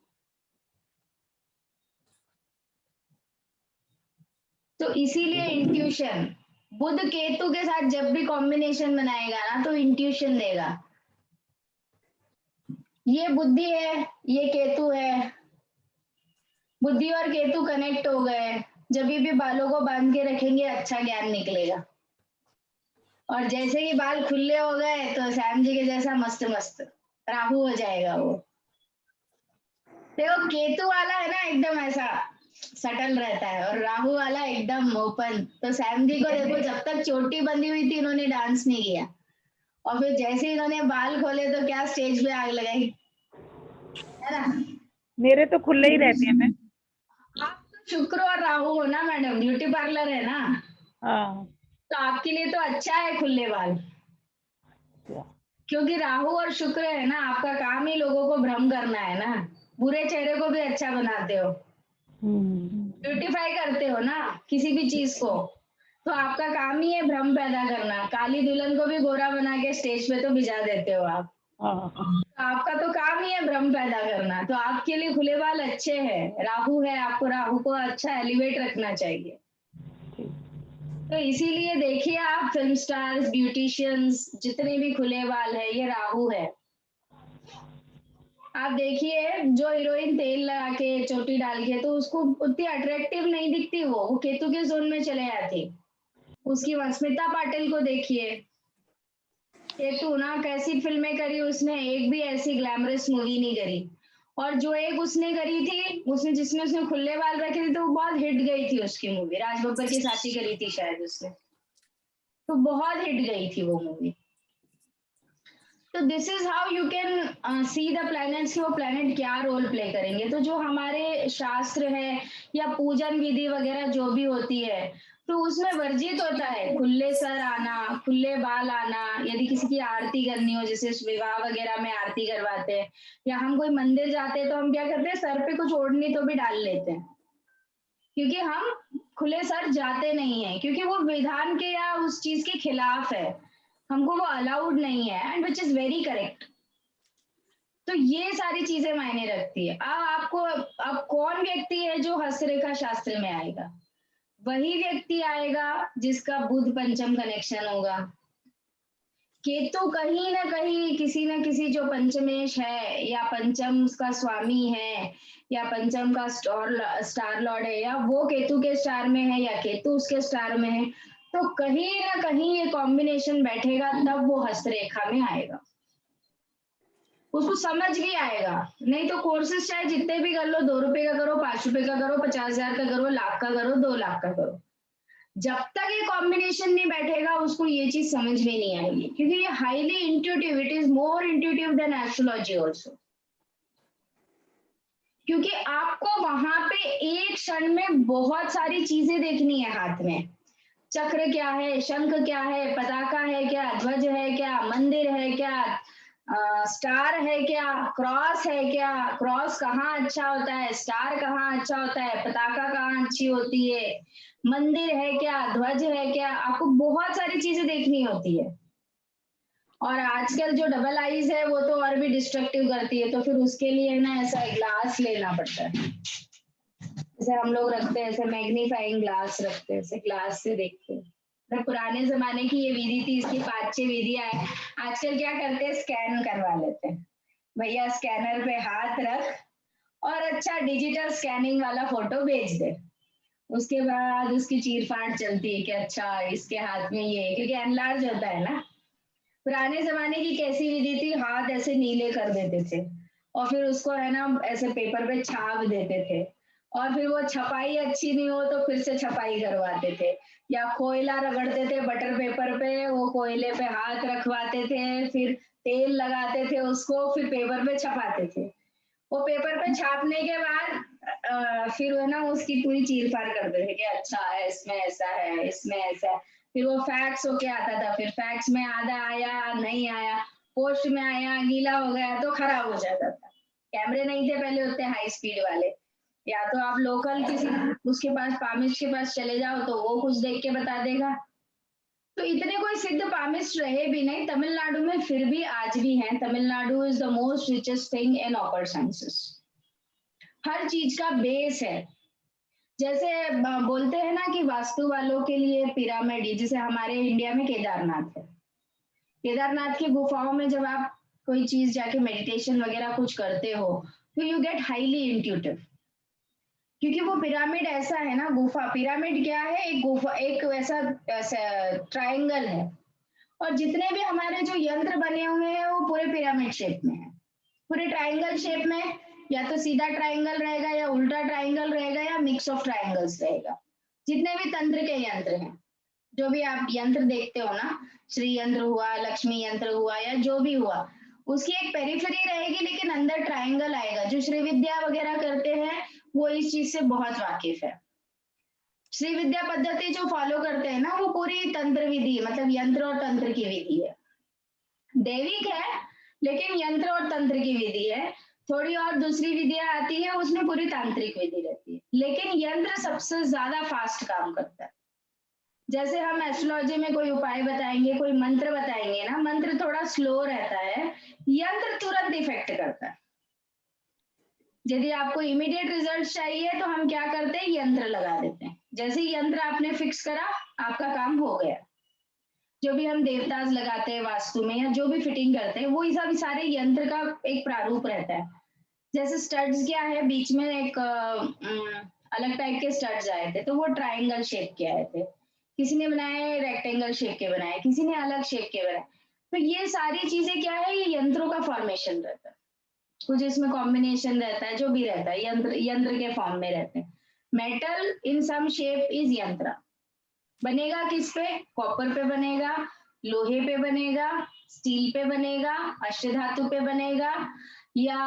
तो इसीलिए इंट्यूशन, बुध केतु के साथ जब भी कॉम्बिनेशन बनाएगा ना तो इंट्यूशन देगा। ये बुद्धि है, ये केतु है, बुद्धि और केतु कनेक्ट हो गए, जब भी बालों को बांध के रखेंगे अच्छा ज्ञान निकलेगा। और जैसे ही बाल खुले हो गए तो सैम जी के जैसा मस्त मस्त राहु हो जाएगा वो। देखो केतु वाला है ना एकदम ऐसा सटल रहता है, और राहु वाला एकदम ओपन। तो सैम जी को देखो, जब तक चोटी बंधी हुई थी इन्होंने डांस नहीं किया, और फिर जैसे ही इन्होंने बाल खोले तो क्या स्टेज पे आग लगाई, है ना? मेरे तो खुले ही रहते हैं। मैं आप तो शुक्र और राहु हो ना मैडम, ब्यूटी पार्लर है ना, हाँ, तो आपके लिए तो अच्छा है खुले बाल। क्योंकि राहु और शुक्र है ना, आपका काम ही लोगों को भ्रम करना है ना, बुरे चेहरे को भी अच्छा बनाते हो, ब्यूटीफाई करते हो ना किसी भी चीज को। तो आपका काम ही है भ्रम पैदा करना। काली दुल्हन को भी गोरा बना के स्टेज पे तो भिजा देते हो आप। तो आपका तो काम ही है भ्रम पैदा करना। तो आपके लिए खुले बाल अच्छे हैं, राहु है, आपको राहु को अच्छा एलिवेट रखना चाहिए। तो इसीलिए देखिए, आप फिल्म स्टार्स, ब्यूटिशियंस, जितने भी खुले बाल है, ये राहु है। आप देखिए, जो हीरोइन तेल लगा के चोटी डाल के, तो उसको उतनी अट्रैक्टिव नहीं दिखती, वो केतु के जोन में चले जाती। उसकी स्मिता पाटिल को देखिए, केतु ना कैसी फिल्में करी उसने, एक भी ऐसी ग्लैमरस मूवी नहीं करी। और जो एक उसने करी थी, उसने जिसमें उसने खुले बाल रखे थे, तो वो बहुत हिट गई थी उसकी मूवी, राज बब्बर के साथ ही करी थी शायद उसने, तो बहुत हिट गई थी वो मूवी। तो this is how you can see the planets, वो प्लैनेट क्या रोल प्ले करेंगे। तो जो हमारे शास्त्र है या पूजन विधि वगैरह जो भी होती है, तो उसमें वर्जित होता है खुले सर आना, खुले बाल आना। यदि किसी की आरती करनी हो, जैसे विवाह वगैरह में आरती करवाते हैं, या हम कोई मंदिर जाते हैं तो हम क्या करते हैं, सर पे कुछ ओढ़नी तो भी डाल लेते हैं, क्योंकि हम खुले सर जाते नहीं है, क्योंकि वो विधान के या उस चीज के खिलाफ है, हमको वो अलाउड नहीं है, and which is very correct. तो ये सारी चीजें मायने रखती है। अब कौन व्यक्ति है जो हस्तरेखा शास्त्र में आएगा? वही व्यक्ति आएगा जिसका बुध पंचम कनेक्शन होगा। केतु कहीं ना कहीं किसी न किसी जो पंचमेश है या पंचम का स्वामी है या पंचम का स्टार लॉर्ड है, या वो केतु के स्टार में है या केतु उसके स्टार में है, तो कहीं ना कहीं ये कॉम्बिनेशन बैठेगा, तब वो हस्तरेखा में आएगा। उसको समझ भी आएगा। नहीं तो कोर्सेज चाहे जितने भी कर लो, 2 रुपए का करो, 5 रुपए का करो, 50,000 का करो, लाख का करो, 2 लाख का करो, जब तक ये कॉम्बिनेशन नहीं बैठेगा उसको ये चीज समझ में नहीं आएगी, क्योंकि ये highly intuitive, it is more intuitive than astrology also. क्योंकि आपको वहां पे एक क्षण में बहुत सारी चीजें देखनी है हाथ में। चक्र क्या है, शंख क्या है, पताका है क्या, ध्वज है क्या, मंदिर है क्या, स्टार है क्या, क्रॉस है क्या, क्रॉस कहाँ अच्छा होता है, स्टार कहाँ अच्छा होता है, पताका कहाँ अच्छी होती है, मंदिर है क्या, ध्वज है क्या, आपको बहुत सारी चीजें देखनी होती है। और आजकल जो डबल आईज है वो तो और भी डिस्ट्रक्टिव करती है, तो फिर उसके लिए ना ऐसा ग्लास लेना पड़ता है, जैसे हम लोग रखते हैं, ऐसे मैग्नीफाइंग ग्लास रखते हैं, ऐसे ग्लास से देखते हैं। तो पुराने जमाने की ये विधि थी, इसकी 5-6 विधियां है। आजकल क्या करते हैं, स्कैन करवा लेते हैं, भैया स्कैनर पे हाथ रख और अच्छा डिजिटल स्कैनिंग वाला फोटो भेज दे। उसके बाद उसकी चीर फाड़ चलती है कि अच्छा इसके हाथ में ये, क्योंकि एनलार्ज होता है ना। पुराने जमाने की कैसी विधि थी, हाथ ऐसे नीले कर देते थे और फिर उसको है ना ऐसे पेपर पे छाप देते थे, और फिर वो छपाई अच्छी नहीं हो तो फिर से छपाई करवाते थे, या कोयला रगड़ते थे बटर पेपर पे, वो कोयले पे हाथ रखवाते थे, फिर तेल लगाते थे उसको, फिर पेपर पे छपाते थे। वो पेपर पे छापने के बाद फिर है ना उसकी पूरी चीर फाड़ करते थे कि अच्छा है, इसमें ऐसा है, इसमें ऐसा है। फिर वो फैक्स होके आता था, फिर फैक्स में आधा आया, नहीं आया, पोस्ट में आया, गीला हो गया तो खराब हो जाता था। कैमरे नहीं थे पहले उतने हाई स्पीड वाले, या तो आप लोकल किसी उसके पास, पामिस्ट के पास चले जाओ तो वो कुछ देख के बता देगा। तो इतने कोई सिद्ध पामिस्ट रहे भी नहीं तमिलनाडु में, फिर भी आज भी हैं। Tamil Nadu is the most richest thing in occult sciences. हर चीज का बेस है। जैसे बोलते हैं ना कि वास्तु वालों के लिए पिरामिड, जैसे हमारे इंडिया में केदारनाथ है। केदारनाथ की गुफाओं में जब आप कोई चीज जाके मेडिटेशन वगैरह कुछ करते हो तो यू गेट हाईली इंट्यूटिव, क्योंकि वो पिरामिड ऐसा है ना, गुफा पिरामिड क्या है, एक गुफा, एक वैसा ट्रायंगल है, और जितने भी हमारे जो यंत्र बने हुए हैं वो पूरे पिरामिड शेप में है, पूरे ट्रायंगल शेप में। या तो सीधा ट्रायंगल रहेगा या उल्टा ट्रायंगल रहेगा या मिक्स ऑफ ट्रायंगल्स रहेगा। जितने भी तंत्र के यंत्र हैं, जो भी आप यंत्र देखते हो ना, श्री यंत्र हुआ, लक्ष्मी यंत्र हुआ, या जो भी हुआ, उसकी एक पेरिफेरी रहेगी लेकिन अंदर ट्रायंगल आएगा। जो श्री विद्या वगैरह करते हैं वो इस चीज से बहुत वाकिफ है। श्री विद्या पद्धति जो फॉलो करते हैं ना, वो पूरी तंत्र विधि, मतलब यंत्र और तंत्र की विधि है। दैविक है लेकिन यंत्र और तंत्र की विधि है। थोड़ी और दूसरी विधियां आती है, उसमें पूरी तांत्रिक विधि रहती है, लेकिन यंत्र सबसे ज्यादा फास्ट काम करता है। जैसे हम एस्ट्रोलॉजी में कोई उपाय बताएंगे, कोई मंत्र बताएंगे ना, मंत्र थोड़ा स्लो रहता है, यंत्र तुरंत इफेक्ट करता है। यदि आपको इमीडिएट रिजल्ट चाहिए तो हम क्या करते हैं, यंत्र लगा देते हैं। जैसे ही यंत्र आपने फिक्स करा, आपका काम हो गया। जो भी हम देवताज लगाते हैं वास्तु में, या जो भी फिटिंग करते हैं, वो सब सारे यंत्र का एक प्रारूप रहता है। जैसे स्टड्स क्या है, बीच में एक अलग टाइप के स्टड्स आए थे, तो वो ट्रायंगल शेप के आए थे, किसी ने बनाए रेक्टेंगल शेप के बनाए, किसी ने अलग शेप के बनाए। तो ये सारी चीजें क्या है, ये यंत्रों का फॉर्मेशन रहता है। कुछ इसमें कॉम्बिनेशन रहता है, जो भी रहता है यंत्र के फॉर्म में रहते हैं। Metal in some shape is यंत्र। बनेगा किस पे, कॉपर पे बनेगा, लोहे पे बनेगा, स्टील पे बनेगा, अष्टधातु पे बनेगा, या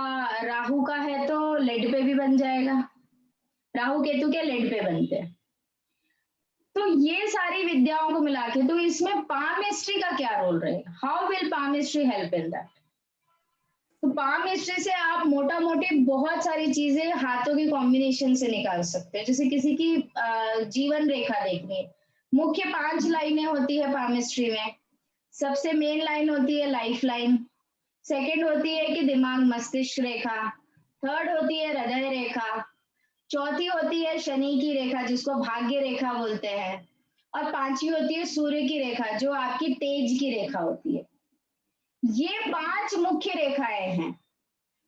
राहु का है तो लेड पे भी बन जाएगा। राहु केतु के लेड पे बनते हैं। तो ये सारी विद्याओं को मिला के, तो इसमें पामिस्ट्री का क्या रोल रहेगा? How will palmistry help in that? तो पामिस्ट्री से आप मोटा मोटी बहुत सारी चीजें हाथों के कॉम्बिनेशन से निकाल सकते हैं। जैसे किसी की जीवन रेखा देखनी है, मुख्य 5 लाइनें होती है पामिस्ट्री में। सबसे मेन लाइन होती है लाइफ लाइन, सेकेंड होती है कि दिमाग मस्तिष्क रेखा, थर्ड होती है हृदय रेखा, चौथी होती है शनि की रेखा जिसको भाग्य रेखा बोलते हैं, और पांचवी होती है सूर्य की रेखा जो आपकी तेज की रेखा होती है। ये 5 मुख्य रेखाएं हैं।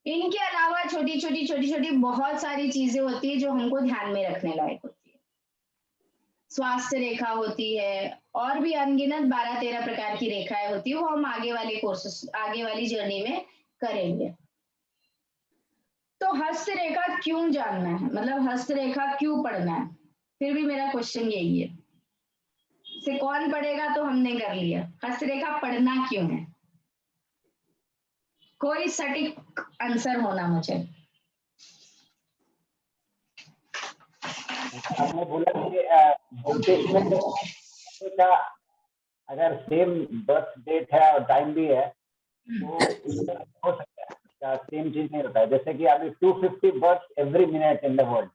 इनके अलावा छोटी छोटी बहुत सारी चीजें होती है जो हमको ध्यान में रखने लायक होती है। स्वास्थ्य रेखा होती है, और भी अनगिनत 12-13 प्रकार की रेखाएं होती है। वो हम आगे वाले कोर्सेस, आगे वाली जर्नी में करेंगे। तो हस्तरेखा क्यों जानना है, मतलब हस्तरेखा क्यों पढ़ना है? फिर भी मेरा क्वेश्चन यही है, से कौन पढ़ेगा तो हमने कर लिया, हस्तरेखा पढ़ना क्यों है? कोई सटीक आंसर होना मुझे। आपने बोला कि ज्योतिष में का अगर सेम बर्थ डेट है और टाइम भी है तो हो सकता है, क्या सेम चीज नहीं होता है? जैसे कि अभी 250 birth every minute in the world,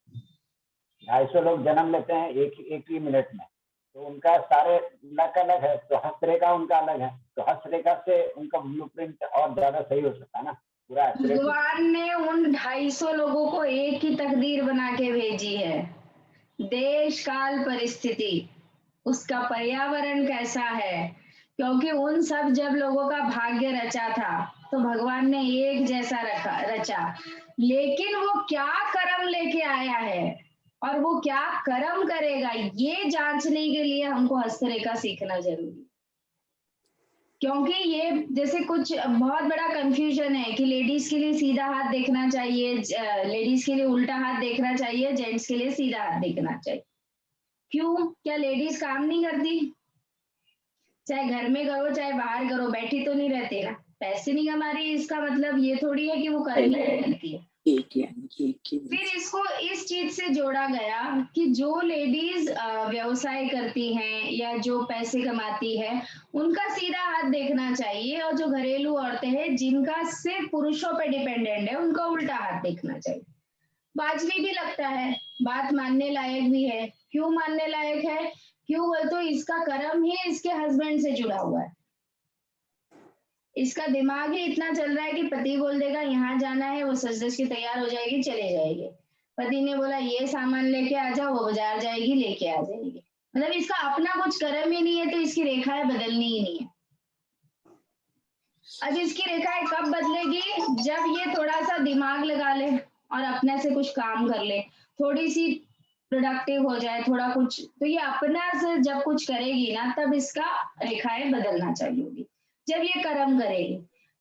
250 लोग जन्म लेते हैं एक ही मिनट में, तो उनका सारे अलग अलग है, तो हस्तरेखा उनका अलग है, तो हस्तरेखा से उनका ब्लूप्रिंट और ज्यादा सही हो सकता है ना, पूरा एक्यूरेट। भगवान ने उन 250 लोगों को एक ही तकदीर बना के भेजी है। देश काल परिस्थिति, उसका पर्यावरण कैसा है, क्योंकि उन सब जब लोगों का भाग्य रचा था तो भगवान ने एक जैसा रचा, लेकिन वो क्या कर्म लेके आया है और वो क्या कर्म करेगा, ये जांचने के लिए हमको हस्तरेखा सीखना जरूरी। क्योंकि ये जैसे कुछ बहुत बड़ा कंफ्यूजन है कि लेडीज के लिए सीधा हाथ देखना चाहिए, लेडीज के लिए उल्टा हाथ देखना चाहिए, जेंट्स के लिए सीधा हाथ देखना चाहिए। क्यों? क्या लेडीज काम नहीं करती? चाहे घर में करो चाहे बाहर करो, बैठी तो नहीं रहती ना, पैसे नहीं कमा रही, इसका मतलब ये थोड़ी है कि वो कर ही रहती है। फिर इसको इस चीज से जोड़ा गया कि जो लेडीज व्यवसाय करती हैं या जो पैसे कमाती है उनका सीधा हाथ देखना चाहिए, और जो घरेलू औरतें हैं जिनका सिर्फ पुरुषों पे डिपेंडेंट है उनका उल्टा हाथ देखना चाहिए। वाजिब भी लगता है, बात मानने लायक भी है। क्यों मानने लायक है? क्यों बोल तो इसका कर्म ही इसके हस्बैंड से जुड़ा हुआ है। इसका दिमाग ही इतना चल रहा है कि पति बोल देगा यहाँ जाना है, वो सज धज के तैयार हो जाएगी, चले जाएगी। पति ने बोला ये सामान लेके आ जाओ, वो बाजार जाएगी, लेके आ जाएगी। मतलब इसका अपना कुछ कर्म ही नहीं है, तो इसकी रेखाएं बदलनी ही नहीं है। अब इसकी रेखाएं कब बदलेगी? जब ये थोड़ा सा दिमाग लगा ले और अपने से कुछ काम कर ले, थोड़ी सी प्रोडक्टिव हो जाए, थोड़ा कुछ, तो ये अपना से जब कुछ करेगी ना तब इसका रेखाएं बदलना चाहिए होगी, जब ये कर्म करेगी।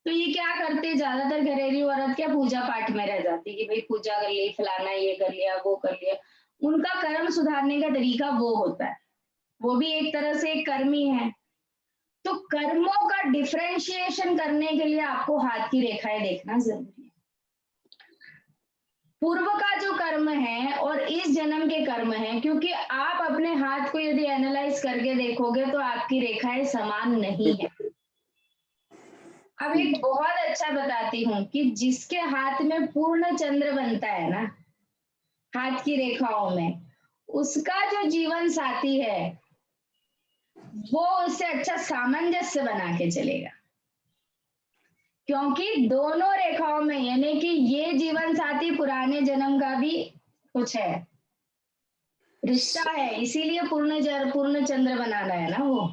तो ये क्या करते, ज्यादातर घरेलू औरत क्या पूजा पाठ में रह जाती कि भाई पूजा कर ली, फलाना ये कर लिया, वो कर लिया। उनका कर्म सुधारने का तरीका वो होता है, वो भी एक तरह से एक कर्म ही है। तो कर्मों का डिफरेंशिएशन करने के लिए आपको हाथ की रेखाएं देखना जरूरी है। पूर्व का जो कर्म है और इस जन्म के कर्म है, क्योंकि आप अपने हाथ को यदि एनालाइज करके देखोगे तो आपकी रेखाएं समान नहीं है। अब एक बहुत अच्छा बताती हूँ कि जिसके हाथ में पूर्ण चंद्र बनता है ना हाथ की रेखाओं में, उसका जो जीवन साथी है वो उससे अच्छा सामंजस्य बना के चलेगा, क्योंकि दोनों रेखाओं में, यानी कि ये जीवन साथी पुराने जन्म का भी कुछ है, रिश्ता है, इसीलिए पूर्ण चंद्र बनाना है ना वो,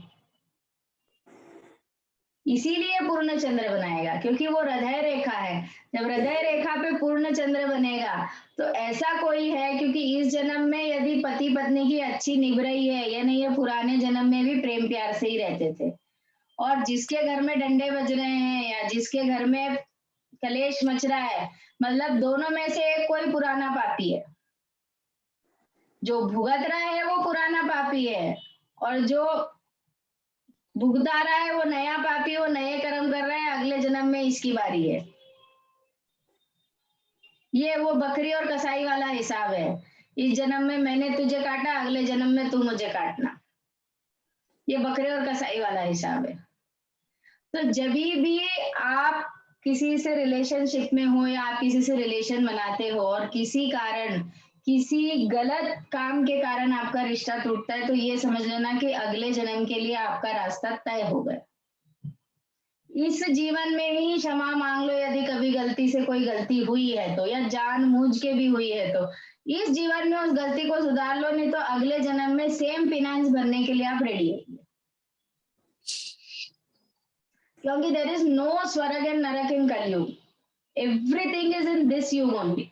इसीलिए पूर्ण चंद्र बनाएगा, क्योंकि वो हृदय रेखा है। जब हृदय रेखा पे पूर्ण चंद्र बनेगा तो ऐसा कोई है, क्योंकि इस जन्म में यदि पति पत्नी की अच्छी निभ रही है, यानी ये पुराने जन्म में भी प्रेम प्यार से ही रहते थे, और जिसके घर में डंडे बज रहे हैं या जिसके घर में कलेश मच रहा है, मतलब दोनों में से एक कोई पुराना पापी है। जो भुगत रहा है वो पुराना पापी है, और जो भुगता रहा है, वो नया पापी, वो नए कर्म कर रहा है, अगले जन्म में इसकी बारी है। ये वो बकरी और कसाई वाला हिसाब है। इस जन्म में मैंने तुझे काटा, अगले जन्म में तू मुझे काटना। ये बकरे और कसाई वाला हिसाब है। तो जब भी आप किसी से रिलेशनशिप में हो या आप किसी से रिलेशन बनाते हो और किसी कारण, किसी गलत काम के कारण आपका रिश्ता टूटता है, तो ये समझ लेना कि अगले जन्म के लिए आपका रास्ता तय हो गया। इस जीवन में ही क्षमा मांग लो यदि कभी गलती से कोई गलती हुई है तो, या जानबूझ के भी हुई है तो इस जीवन में उस गलती को सुधार लो, नहीं तो अगले जन्म में सेम फिनांस भरने के लिए आप रेडी है। क्योंकि देयर इज नो स्वर्ग एंड नरक इन कलयुग, एवरीथिंग इज इन दिस युग ओनली।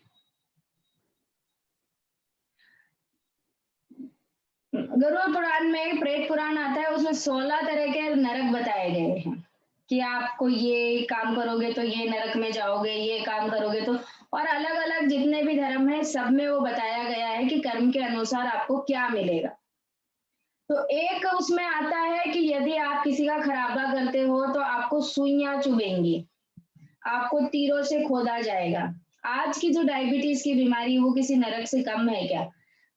गरुड़ पुराण में एक प्रेत पुराण आता है, उसमें 16 तरह के नरक बताए गए हैं कि आपको ये काम करोगे तो ये नरक में जाओगे, ये काम करोगे तो, और अलग अलग जितने भी धर्म है सब में वो बताया गया है कि कर्म के अनुसार आपको क्या मिलेगा। तो एक उसमें आता है कि यदि आप किसी का खराबा करते हो तो आपको सुइयां चुभेंगी, आपको तीरों से खोदा जाएगा। आज की जो डायबिटीज की बीमारी वो किसी नरक से कम है क्या?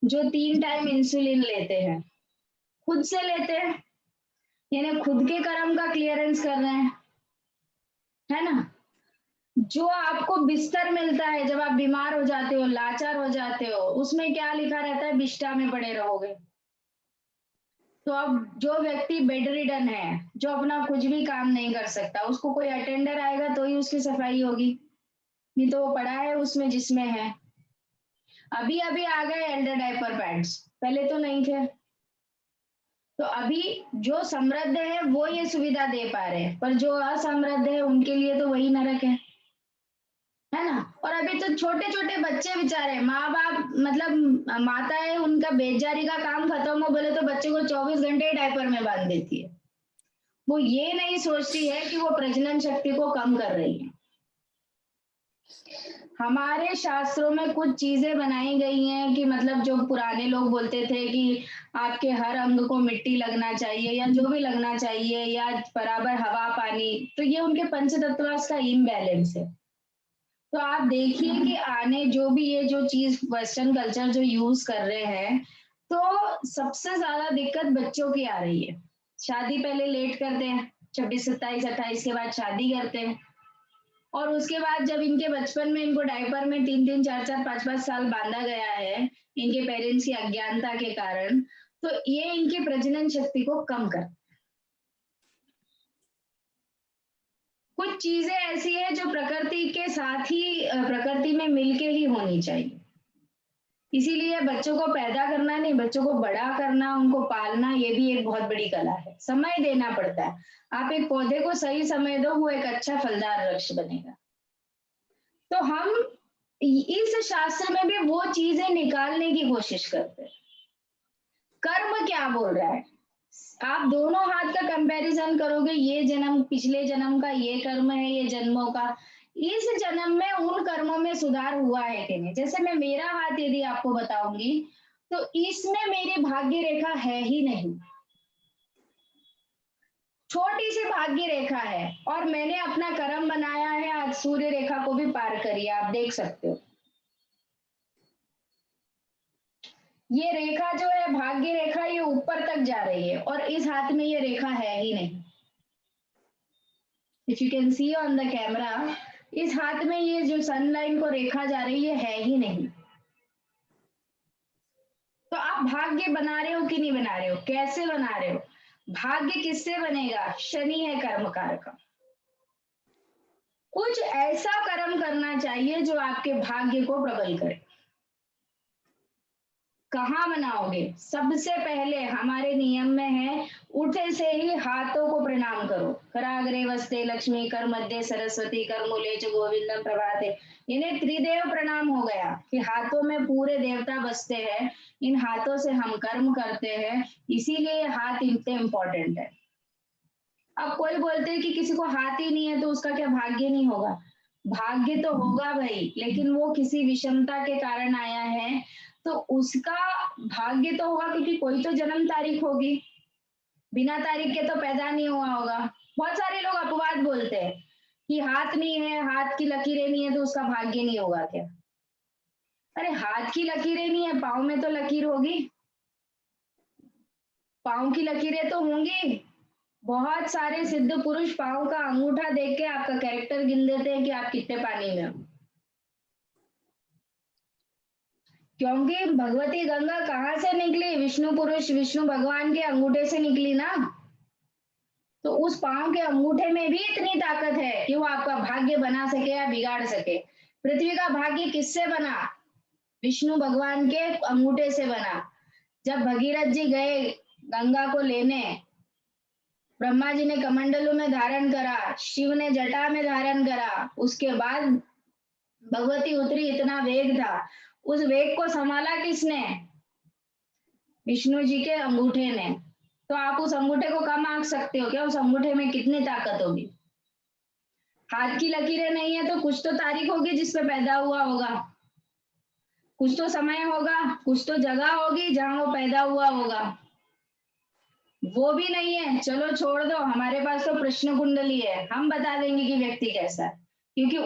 जो 3 टाइम इंसुलिन लेते हैं, खुद से लेते हैं, यानी खुद के कर्म का क्लियरेंस कर रहे हैं, है ना। जो आपको बिस्तर मिलता है जब आप बीमार हो जाते हो, लाचार हो जाते हो, उसमें क्या लिखा रहता है? बिस्टा में पड़े रहोगे। तो अब जो व्यक्ति बेड रिडन है, जो अपना कुछ भी काम नहीं कर सकता, उसको कोई अटेंडर आएगा तो ही उसकी सफाई होगी, नहीं तो वो पड़ा है उसमें जिसमें है। अभी अभी आ गए एल्डर डायपर पैड्स, पहले तो नहीं थे। तो अभी जो समृद्ध है वो ये सुविधा दे पा रहे हैं, पर जो असमृद्ध है उनके लिए तो वही नरक है ना। और अभी तो छोटे छोटे बच्चे बेचारे, माँ बाप मतलब माता है, उनका बेजारी का काम खत्म हो बोले तो बच्चे को 24 घंटे डायपर में बांध देती है। वो ये नहीं सोचती है कि वो प्रजनन शक्ति को कम कर रही है। हमारे शास्त्रों में कुछ चीजें बनाई गई हैं कि मतलब जो पुराने लोग बोलते थे कि आपके हर अंग को मिट्टी लगना चाहिए या जो भी लगना चाहिए, या बराबर हवा पानी, तो ये उनके पंचतत्वास का इम्बैलेंस है। तो आप देखिए कि आने जो भी ये जो चीज वेस्टर्न कल्चर जो यूज कर रहे हैं, तो सबसे ज्यादा दिक्कत बच्चों की आ रही है। शादी पहले लेट करते हैं, 26, 27, 28 के बाद शादी करते हैं, और उसके बाद जब इनके बचपन में इनको डायपर में 3-3, 4-4, 5-5 साल बांधा गया है इनके पेरेंट्स की अज्ञानता के कारण, तो ये इनकी प्रजनन शक्ति को कम कर। कुछ चीजें ऐसी है जो प्रकृति के साथ ही प्रकृति में मिलके ही होनी चाहिए। इसीलिए बच्चों को पैदा करना नहीं, बच्चों को बड़ा करना, उनको पालना, ये भी एक बहुत बड़ी कला है। समय देना पड़ता है। आप एक पौधे को सही समय दो, वो एक अच्छा फलदार वृक्ष बनेगा। तो हम इस शास्त्र में भी वो चीजें निकालने की कोशिश करते हैं। कर्म क्या बोल रहा है? आप दोनों हाथ का कंपैरिजन करोगे, ये जन्म पिछले जन्म का ये कर्म है, ये जन्मों का, इस जन्म में उन कर्मों में सुधार हुआ है कि नहीं। जैसे मैं मेरा हाथ यदि आपको बताऊंगी तो इसमें मेरी भाग्य रेखा है ही नहीं, छोटी सी भाग्य रेखा है, और मैंने अपना कर्म बनाया है, आज सूर्य रेखा को भी पार करी, आप देख सकते हो। ये रेखा जो है भाग्य रेखा, ये ऊपर तक जा रही है, और इस हाथ में ये रेखा है ही नहीं। If you can see on the camera, इस हाथ में ये जो सनलाइन को रेखा जा रही है ही नहीं। तो आप भाग्य बना रहे हो कि नहीं बना रहे हो? कैसे बना रहे हो? भाग्य किससे बनेगा? शनि है कर्मकारक। कुछ ऐसा कर्म करना चाहिए जो आपके भाग्य को प्रबल करे। कहाँ बनाओगे? सबसे पहले हमारे नियम में है, उठे से ही हाथों को प्रणाम करो। कराग्रे वस्ते लक्ष्मी, कर मध्य सरस्वती, कर मूले च गोविंदम प्रभाते। इन्हें त्रिदेव प्रणाम हो गया कि हाथों में पूरे देवता बसते हैं, इन हाथों से हम कर्म करते हैं, इसीलिए हाथ इतने इम्पोर्टेंट है। अब कोई बोलते हैं कि किसी को हाथ ही नहीं है तो उसका क्या भाग्य नहीं होगा? भाग्य तो होगा भाई, लेकिन वो किसी विषमता के कारण आया है, तो उसका भाग्य तो होगा, क्योंकि कोई तो जन्म तारीख होगी। बिना तारीख के तो पैदा नहीं हुआ होगा। बहुत सारे लोग अपवाद बोलते हैं कि हाथ नहीं है, हाथ की लकीरें नहीं है तो उसका भाग्य नहीं होगा क्या? अरे हाथ की लकीरें नहीं है, पाँव में तो लकीर होगी, पाँव की लकीरें तो होंगी। बहुत सारे सिद्ध पुरुष पाँव का अंगूठा देख के आपका कैरेक्टर गिन देते हैं कि आप कितने पानी में हो। क्योंकि भगवती गंगा कहाँ से निकली? विष्णु पुरुष विष्णु भगवान के अंगूठे से निकली ना। तो उस पाँव के अंगूठे में भी इतनी ताकत है कि वो आपका भाग्य बना सके या बिगाड़ सके। पृथ्वी का भाग्य किससे बना? विष्णु भगवान के अंगूठे से बना। जब भगीरथ जी गए गंगा को लेने, ब्रह्मा जी ने कमंडलू में धारण करा, शिव ने जटा में धारण करा, उसके बाद भगवती उतरी, इतना वेग था। उस वेग को संभाला किसने? विष्णु जी के अंगूठे ने। तो आप उस अंगूठे को कम आंक सकते हो क्या? उस अंगूठे में कितनी ताकत होगी? हाथ की लकीरें नहीं है तो कुछ तो तारीख होगी जिसपे पैदा हुआ होगा, कुछ तो समय होगा, कुछ तो जगह होगी जहां वो पैदा हुआ होगा। वो भी नहीं है, चलो छोड़ दो, हमारे पास तो प्रश्न कुंडली है, हम बता देंगे कि व्यक्ति कैसा है। क्योंकि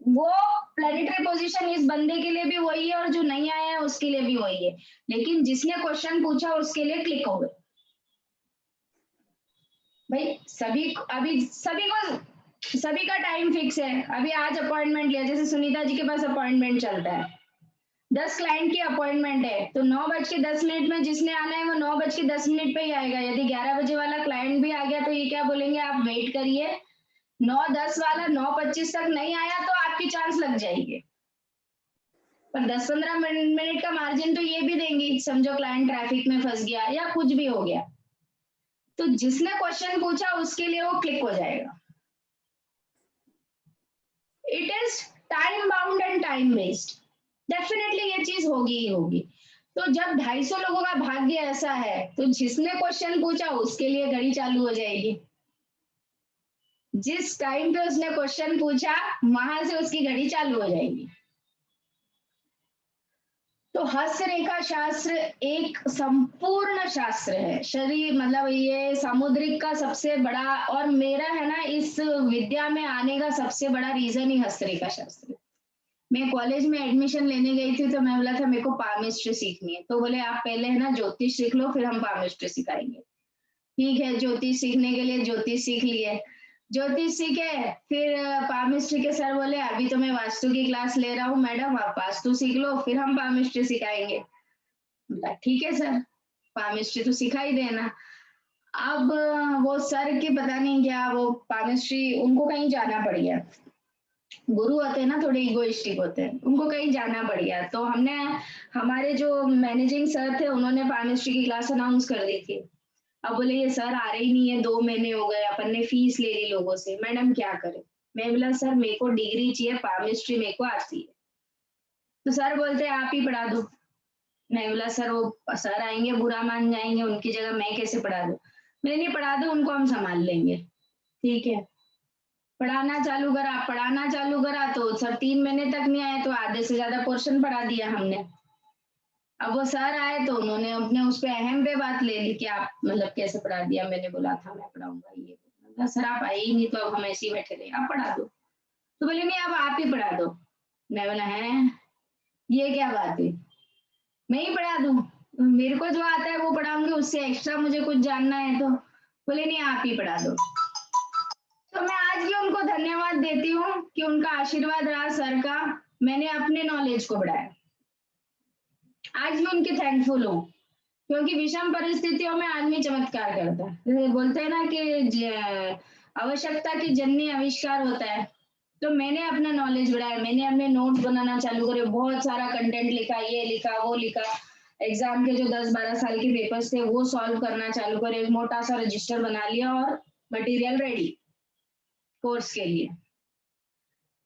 वो प्लेनेटरी पोजीशन इस बंदे के लिए भी वही है और जो नहीं आया है उसके लिए भी वही है, लेकिन जिसने क्वेश्चन पूछा उसके लिए क्लिक हो गए। भाई सभी का टाइम फिक्स है। अभी आज अपॉइंटमेंट लिया, जैसे सुनीता जी के पास अपॉइंटमेंट चलता है, 10 क्लाइंट की अपॉइंटमेंट है, तो 9:10 में जिसने आना है वो 9:10 पे ही आएगा। यदि 11 बजे वाला क्लाइंट भी आ गया तो ये क्या बोलेंगे, आप वेट करिए, 9:10 वाला 9:25 तक नहीं आया तो आपकी चांस लग जाएगी। पर 10-15 मिनट का मार्जिन तो ये भी देंगी, समझो क्लाइंट ट्रैफिक में फंस गया या कुछ भी हो गया, तो जिसने क्वेश्चन पूछा उसके लिए वो क्लिक हो जाएगा। It is time bound and time waste, definitely ये चीज होगी ही होगी। तो जब 250 लोगों का भाग्य ऐसा है तो जिसने क्वेश्चन पूछा उसके लिए घड़ी चालू हो जाएगी। जिस टाइम पे उसने क्वेश्चन पूछा वहां से उसकी घड़ी चालू हो जाएगी। तो हस्त रेखा शास्त्र एक संपूर्ण शास्त्र है। शरीर मतलब ये सामुद्रिक का सबसे बड़ा, और मेरा है ना इस विद्या में आने का सबसे बड़ा रीजन ही हस्त रेखा शास्त्र। मैं कॉलेज में एडमिशन लेने गई थी तो मैं बोला था मेरे को पामिस्ट्री सीखनी है, तो बोले आप पहले है ना ज्योतिष सीख लो फिर हम पामिस्ट्री सिखाएंगे। ठीक है, ज्योतिष सीखने के लिए ज्योतिष सीख लिए, ज्योतिष सीखे, फिर पामिस्ट्री के सर बोले अभी तो मैं वास्तु की क्लास ले रहा हूँ मैडम, आप वास्तु सीख लो फिर हम पामिस्ट्री सिखाएंगे। ठीक है सर, पामिस्ट्री तो सिखा ही देना। अब वो सर की पता नहीं क्या, वो पामिस्ट्री उनको कहीं जाना पड़ गया, गुरु होते हैं ना थोड़े इगोइस्टिक होते हैं, उनको कहीं जाना पड़ गया, तो हमने हमारे जो मैनेजिंग सर थे उन्होंने पामिस्ट्री की क्लास अनाउंस कर दी थी। अब बोले ये सर आ रहे ही नहीं है, 2 महीने हो गए, अपन ने फीस ले ली लोगों से, मैडम क्या करें? मैं बोला सर मेरे को डिग्री चाहिए, पामिस्ट्री मेरे को आती है। तो सर बोलते आप ही पढ़ा दो। मैं बोला सर वो सर आएंगे बुरा मान जाएंगे, उनकी जगह मैं कैसे पढ़ा दूं? मैंने नहीं पढ़ा दो, उनको हम संभाल लेंगे। ठीक है, पढ़ाना चालू करा तो सर 3 महीने तक नहीं आए तो आधे से ज्यादा पोर्शन पढ़ा दिया हमने। अब वो सर आए तो उन्होंने अपने उस पे अहम पे बात ले ली कि आप मतलब कैसे पढ़ा दिया, मैंने बोला था मैं पढ़ाऊंगा ये। मतलब सर आप आए ही नहीं तो अब हम ऐसे ही बैठे रहे, आप पढ़ा दो। तो बोले नहीं अब आप ही पढ़ा दो। मैं बोला है ये क्या बात है, मैं ही पढ़ा दूं? मेरे को जो आता है वो पढ़ाऊंगी, उससे एक्स्ट्रा मुझे कुछ जानना है तो? बोले नहीं आप ही पढ़ा दो। तो मैं आज भी उनको धन्यवाद देती हूँ कि उनका आशीर्वाद रहा सर का, मैंने अपने नॉलेज को बढ़ाया। आज भी उनकी थैंकफुल हूँ, क्योंकि विषम परिस्थितियों में आदमी चमत्कार करता है। जैसे बोलते हैं ना कि आवश्यकता की जननी आविष्कार होता है, तो मैंने अपना नॉलेज बढ़ाया, मैंने अपने नोट्स बनाना चालू करे, बहुत सारा कंटेंट लिखा, ये लिखा वो लिखा, एग्जाम के जो 10-12 साल के पेपर्स थे वो सॉल्व करना चालू करे, एक मोटा सा रजिस्टर बना लिया और मटेरियल रेडी कोर्स के लिए।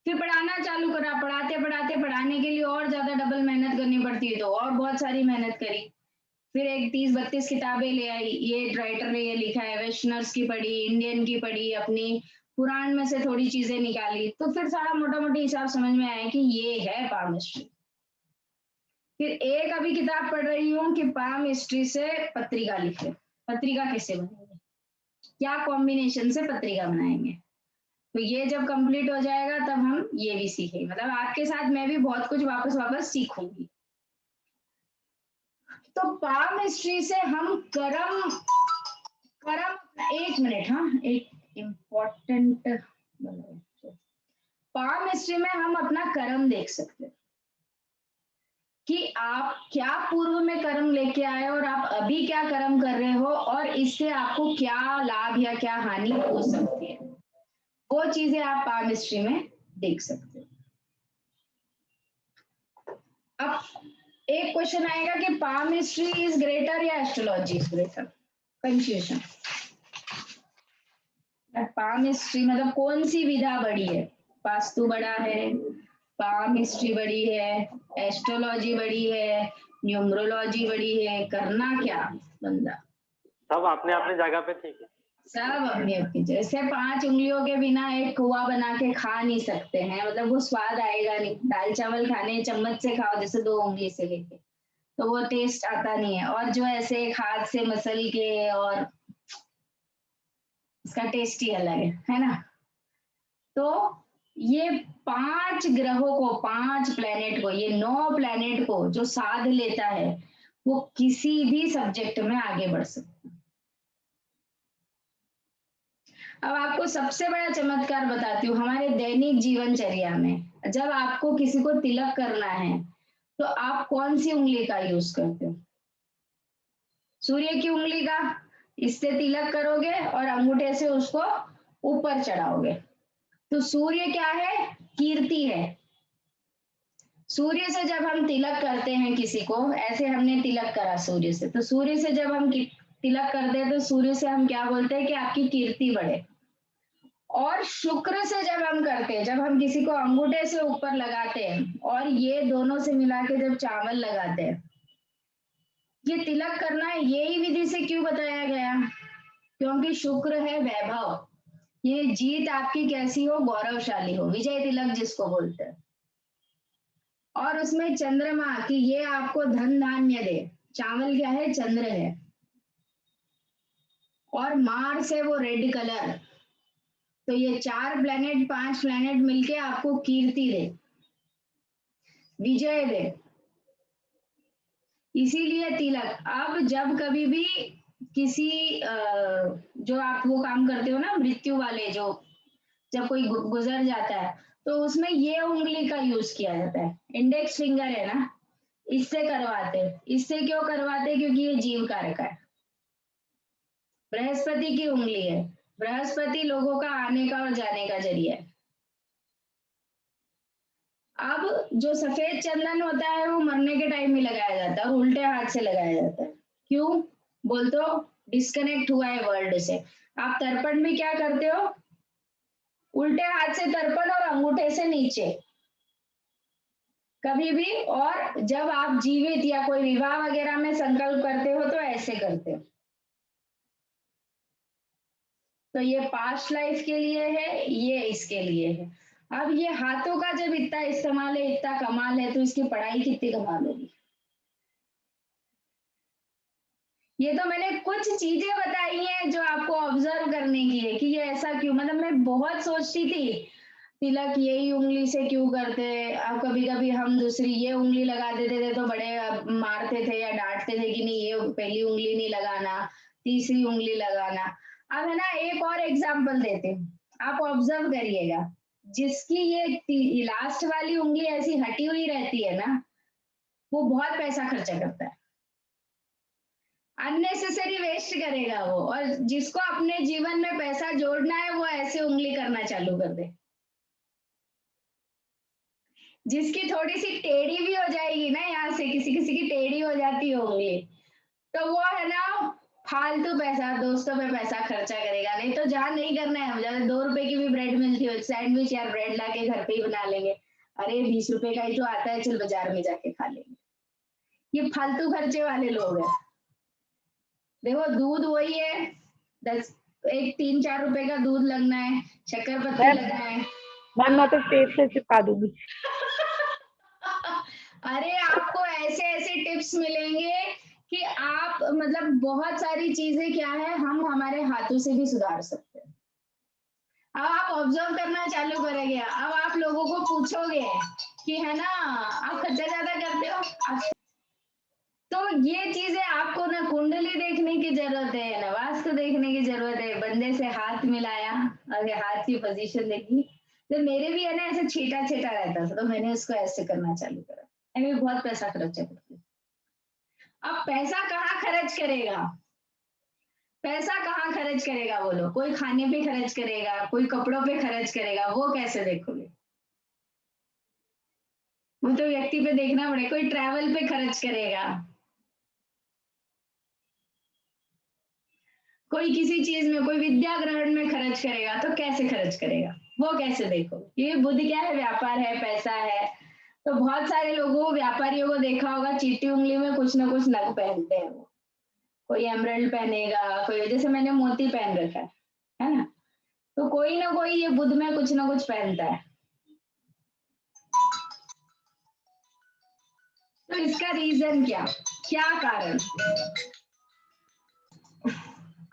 फिर पढ़ाना चालू करा, पढ़ाते पढ़ाते पढ़ाने के लिए और ज्यादा डबल मेहनत करनी पड़ती है तो और बहुत सारी मेहनत करी। फिर एक 30-32 किताबें ले आई, ये राइटर ने ये लिखा है, वेस्टर्नर्स की पढ़ी, इंडियन की पढ़ी, अपनी पुराण में से थोड़ी चीजें निकाली, तो फिर सारा मोटा मोटी हिसाब समझ में आया कि ये है पाम हिस्ट्री। फिर एक अभी किताब पढ़ रही हूँ कि पाम हिस्ट्री से पत्रिका लिखे, पत्रिका कैसे बनाएंगे, क्या कॉम्बिनेशन से पत्रिका बनाएंगे। तो ये जब कंप्लीट हो जाएगा तब हम ये भी सीखेंगे, मतलब आपके साथ मैं भी बहुत कुछ वापस सीखूंगी। तो पाम हिस्ट्री से हम करम, एक मिनट, हाँ एक इम्पोर्टेंट, पाम हिस्ट्री में हम अपना कर्म देख सकते हैं कि आप क्या पूर्व में कर्म लेके आए और आप अभी क्या कर्म कर रहे हो और इससे आपको क्या लाभ या क्या हानि हो सकती है, वो चीजें आप पाम हिस्ट्री में देख सकते हो। अब एक क्वेश्चन आएगा कि पाम हिस्ट्री इज ग्रेटर या astrology is greater, confusion. Palm history मतलब कौन सी विधा बड़ी है, वास्तु बड़ा है, पाम हिस्ट्री बड़ी है, एस्ट्रोलॉजी बड़ी है, न्यूमरोलॉजी बड़ी है, करना क्या बंदा? सब अपने अपने जगह पे ठीक है, सब अपनी अपनी, जैसे 5 उंगलियों के बिना एक कुआ बना के खा नहीं सकते हैं, मतलब वो स्वाद आएगा नहीं। दाल चावल खाने चम्मच से खाओ जैसे 2 उंगली से लेके, तो वो टेस्ट आता नहीं है। और जो ऐसे एक हाथ से मसल के, और इसका टेस्ट ही अलग है ना। तो ये 5 ग्रहों को, 5 प्लेनेट को, ये 9 प्लेनेट को जो साध लेता है वो किसी भी सब्जेक्ट में आगे बढ़ सकता है। अब आपको सबसे बड़ा चमत्कार बताती हूँ, हमारे दैनिक जीवनचर्या में जब आपको किसी को तिलक करना है तो आप कौन सी उंगली का यूज करते हो? सूर्य की उंगली का, इससे तिलक करोगे और अंगूठे से उसको ऊपर चढ़ाओगे। तो सूर्य क्या है? कीर्ति है। सूर्य से जब हम तिलक करते हैं किसी को, ऐसे हमने तिलक करा सूर्य से, तो सूर्य से जब हम तिलक करते हैं तो सूर्य से हम क्या बोलते हैं कि आपकी कीर्ति बढ़े। और शुक्र से जब हम करते हैं, जब हम किसी को अंगूठे से ऊपर लगाते हैं और ये दोनों से मिला के जब चावल लगाते हैं, ये तिलक करना है। यही विधि से क्यों बताया गया? क्योंकि शुक्र है वैभव, ये जीत आपकी कैसी हो? गौरवशाली हो, विजय तिलक जिसको बोलते हैं। और उसमें चंद्रमा की ये आपको धन धान्य दे, चावल क्या है? चंद्र है। और मार्स है वो रेड कलर। तो ये 4 प्लेनेट, 5 प्लेनेट मिलके आपको कीर्ति दे, विजय दे, इसीलिए तिलक। अब जब कभी भी किसी जो आप वो काम करते हो ना, मृत्यु वाले, जो जब कोई गुजर जाता है तो उसमें ये उंगली का यूज किया जाता है, इंडेक्स फिंगर है ना, इससे करवाते। इससे क्यों करवाते? क्योंकि ये जीव कारक है, बृहस्पति की उंगली है। बृहस्पति लोगों का आने का और जाने का जरिया है। अब जो सफेद चंदन होता है वो मरने के टाइम में लगाया जाता है और उल्टे हाथ से लगाया जाता है। क्यों बोल तो? डिस्कनेक्ट हुआ है वर्ल्ड से। आप तर्पण में क्या करते हो? उल्टे हाथ से तर्पण और अंगूठे से नीचे कभी भी। और जब आप जीवित या कोई विवाह वगैरह में संकल्प करते हो तो ऐसे करते हो। तो ये पास्ट लाइफ के लिए है, ये इसके लिए है। अब ये हाथों का जब इतना इस्तेमाल है, इतना कमाल है, तो इसकी पढ़ाई कितनी कमाल होगी। ये तो मैंने कुछ चीजें बताई हैं जो आपको ऑब्जर्व करने की है कि ये ऐसा क्यों। मतलब मैं बहुत सोचती थी तिलक यही उंगली से क्यों करते। अब कभी कभी हम दूसरी ये उंगली लगा देते थे तो बड़े मारते थे या डांटते थे कि नहीं ये पहली उंगली नहीं लगाना, तीसरी उंगली लगाना। अब है ना, एक और एग्जाम्पल देते हैं, आप ऑब्जर्व करिएगा। जिसकी ये लास्ट वाली उंगली ऐसी हटी हुई रहती है ना, वो बहुत पैसा खर्चा करता है, अननेसेसरी वेस्ट करेगा वो। और जिसको अपने जीवन में पैसा जोड़ना है वो ऐसे उंगली करना चालू कर दे। जिसकी थोड़ी सी टेढ़ी भी हो जाएगी ना, यहाँ से किसी किसी की टेढ़ी हो जाती होगी, तो वो है ना फालतू पैसा, दोस्तों पे पैसा खर्चा करेगा। नहीं तो जहाँ नहीं करना है, ज्यादा 2 रुपए की भी ब्रेड मिलती हो, सैंडविच या ब्रेड लाके घर पे ही बना लेंगे। अरे 20 रुपए का ही तो आता है, चल बाजार में जाके खा लेंगे। ये फालतू खर्चे वाले लोग हैं। देखो दूध वही है, 3-4 रुपए का दूध लगना है, शक्कर पत्ती लगना है। मैं तो टेप से चिपका दूंगी। अरे आपको ऐसे ऐसे टिप्स मिलेंगे कि आप मतलब बहुत सारी चीजें क्या है हम हमारे हाथों से भी सुधार सकते हैं। अब आप ऑब्जर्व करना चालू करेंगे, अब आप लोगों को पूछोगे कि है ना आप खर्चा ज्यादा करते हो, तो ये चीजें आपको ना कुंडली देखने की जरूरत है, ना वास्तु देखने की जरूरत है। बंदे से हाथ मिलाया और हाथ की पोजीशन देखी, तो मेरे भी है ना ऐसे छीटा छीटा रहता था, तो मैंने उसको ऐसे करना चालू करा। मैं बहुत पैसा खर्चा करती। अब पैसा कहाँ खर्च करेगा, पैसा कहाँ खर्च करेगा बोलो? कोई खाने पे खर्च करेगा, कोई कपड़ों पे खर्च करेगा, वो कैसे देखोगे? वो तो व्यक्ति पे देखना पड़ेगा। कोई ट्रैवल पे खर्च करेगा, कोई किसी चीज में, कोई विद्या ग्रहण में खर्च करेगा, तो कैसे खर्च करेगा वो कैसे देखो? ये बुद्ध क्या है? व्यापार है, पैसा है। तो बहुत सारे लोगों व्यापारियों को देखा होगा चीटी उंगली में कुछ ना कुछ नग पहनते हैं। वो कोई एमरल्ड पहनेगा, कोई जैसे मैंने मोती पहन रखा है ना, तो कोई ना कोई ये बुद्ध में कुछ ना कुछ पहनता है। तो इसका रीजन क्या कारण?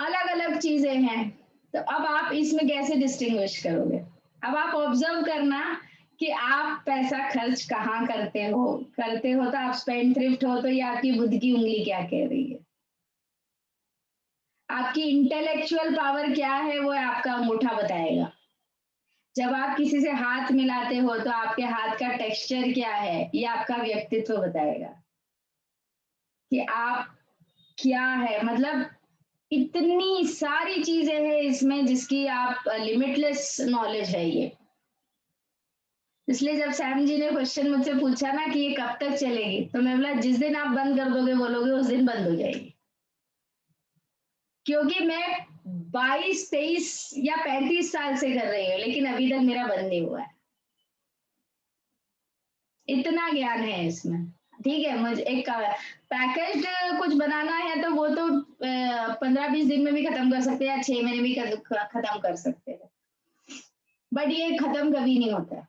अलग अलग चीजें हैं। तो अब आप इसमें कैसे डिस्टिंग्विश करोगे? अब आप ऑब्जर्व करना कि आप पैसा खर्च कहाँ करते हो तो आप स्पेंड थ्रिफ्ट हो, तो ये आपकी बुद्ध की उंगली क्या कह रही है? आपकी इंटेलेक्चुअल पावर क्या है वो आपका अंगूठा बताएगा। जब आप किसी से हाथ मिलाते हो तो आपके हाथ का टेक्सचर क्या है, ये आपका व्यक्तित्व बताएगा कि आप क्या है। मतलब इतनी सारी चीजें हैं इसमें जिसकी आप लिमिटलेस नॉलेज है ये। इसलिए जब सैम जी ने क्वेश्चन मुझसे पूछा ना कि ये कब तक चलेगी, तो मैं बोला जिस दिन आप बंद कर दोगे बोलोगे उस दिन बंद हो जाएगी। क्योंकि मैं 22, 23 या 35 साल से कर रही हूँ, लेकिन अभी तक मेरा बंद नहीं हुआ है। इतना ज्ञान है इसमें। ठीक है, मुझे एक पैकेज कुछ बनाना है तो वो तो 15-20 दिन में भी खत्म कर सकते हैं या 6 महीने भी खत्म कर सकते हैं, बट ये खत्म कभी नहीं होता है।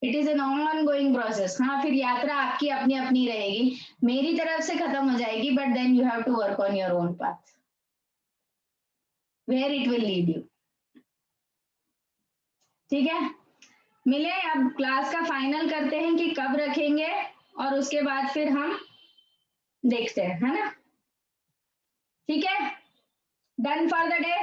It is an on going process. हाँ, फिर यात्रा आपकी अपनी अपनी रहेगी, मेरी तरफ से खत्म हो जाएगी, but then you have to work on your own path where it will lead you. ठीक है, मिले अब क्लास का फाइनल करते हैं कि कब रखेंगे, और उसके बाद फिर हम देखते हैं, है ना? ठीक है, डन फॉर द डे।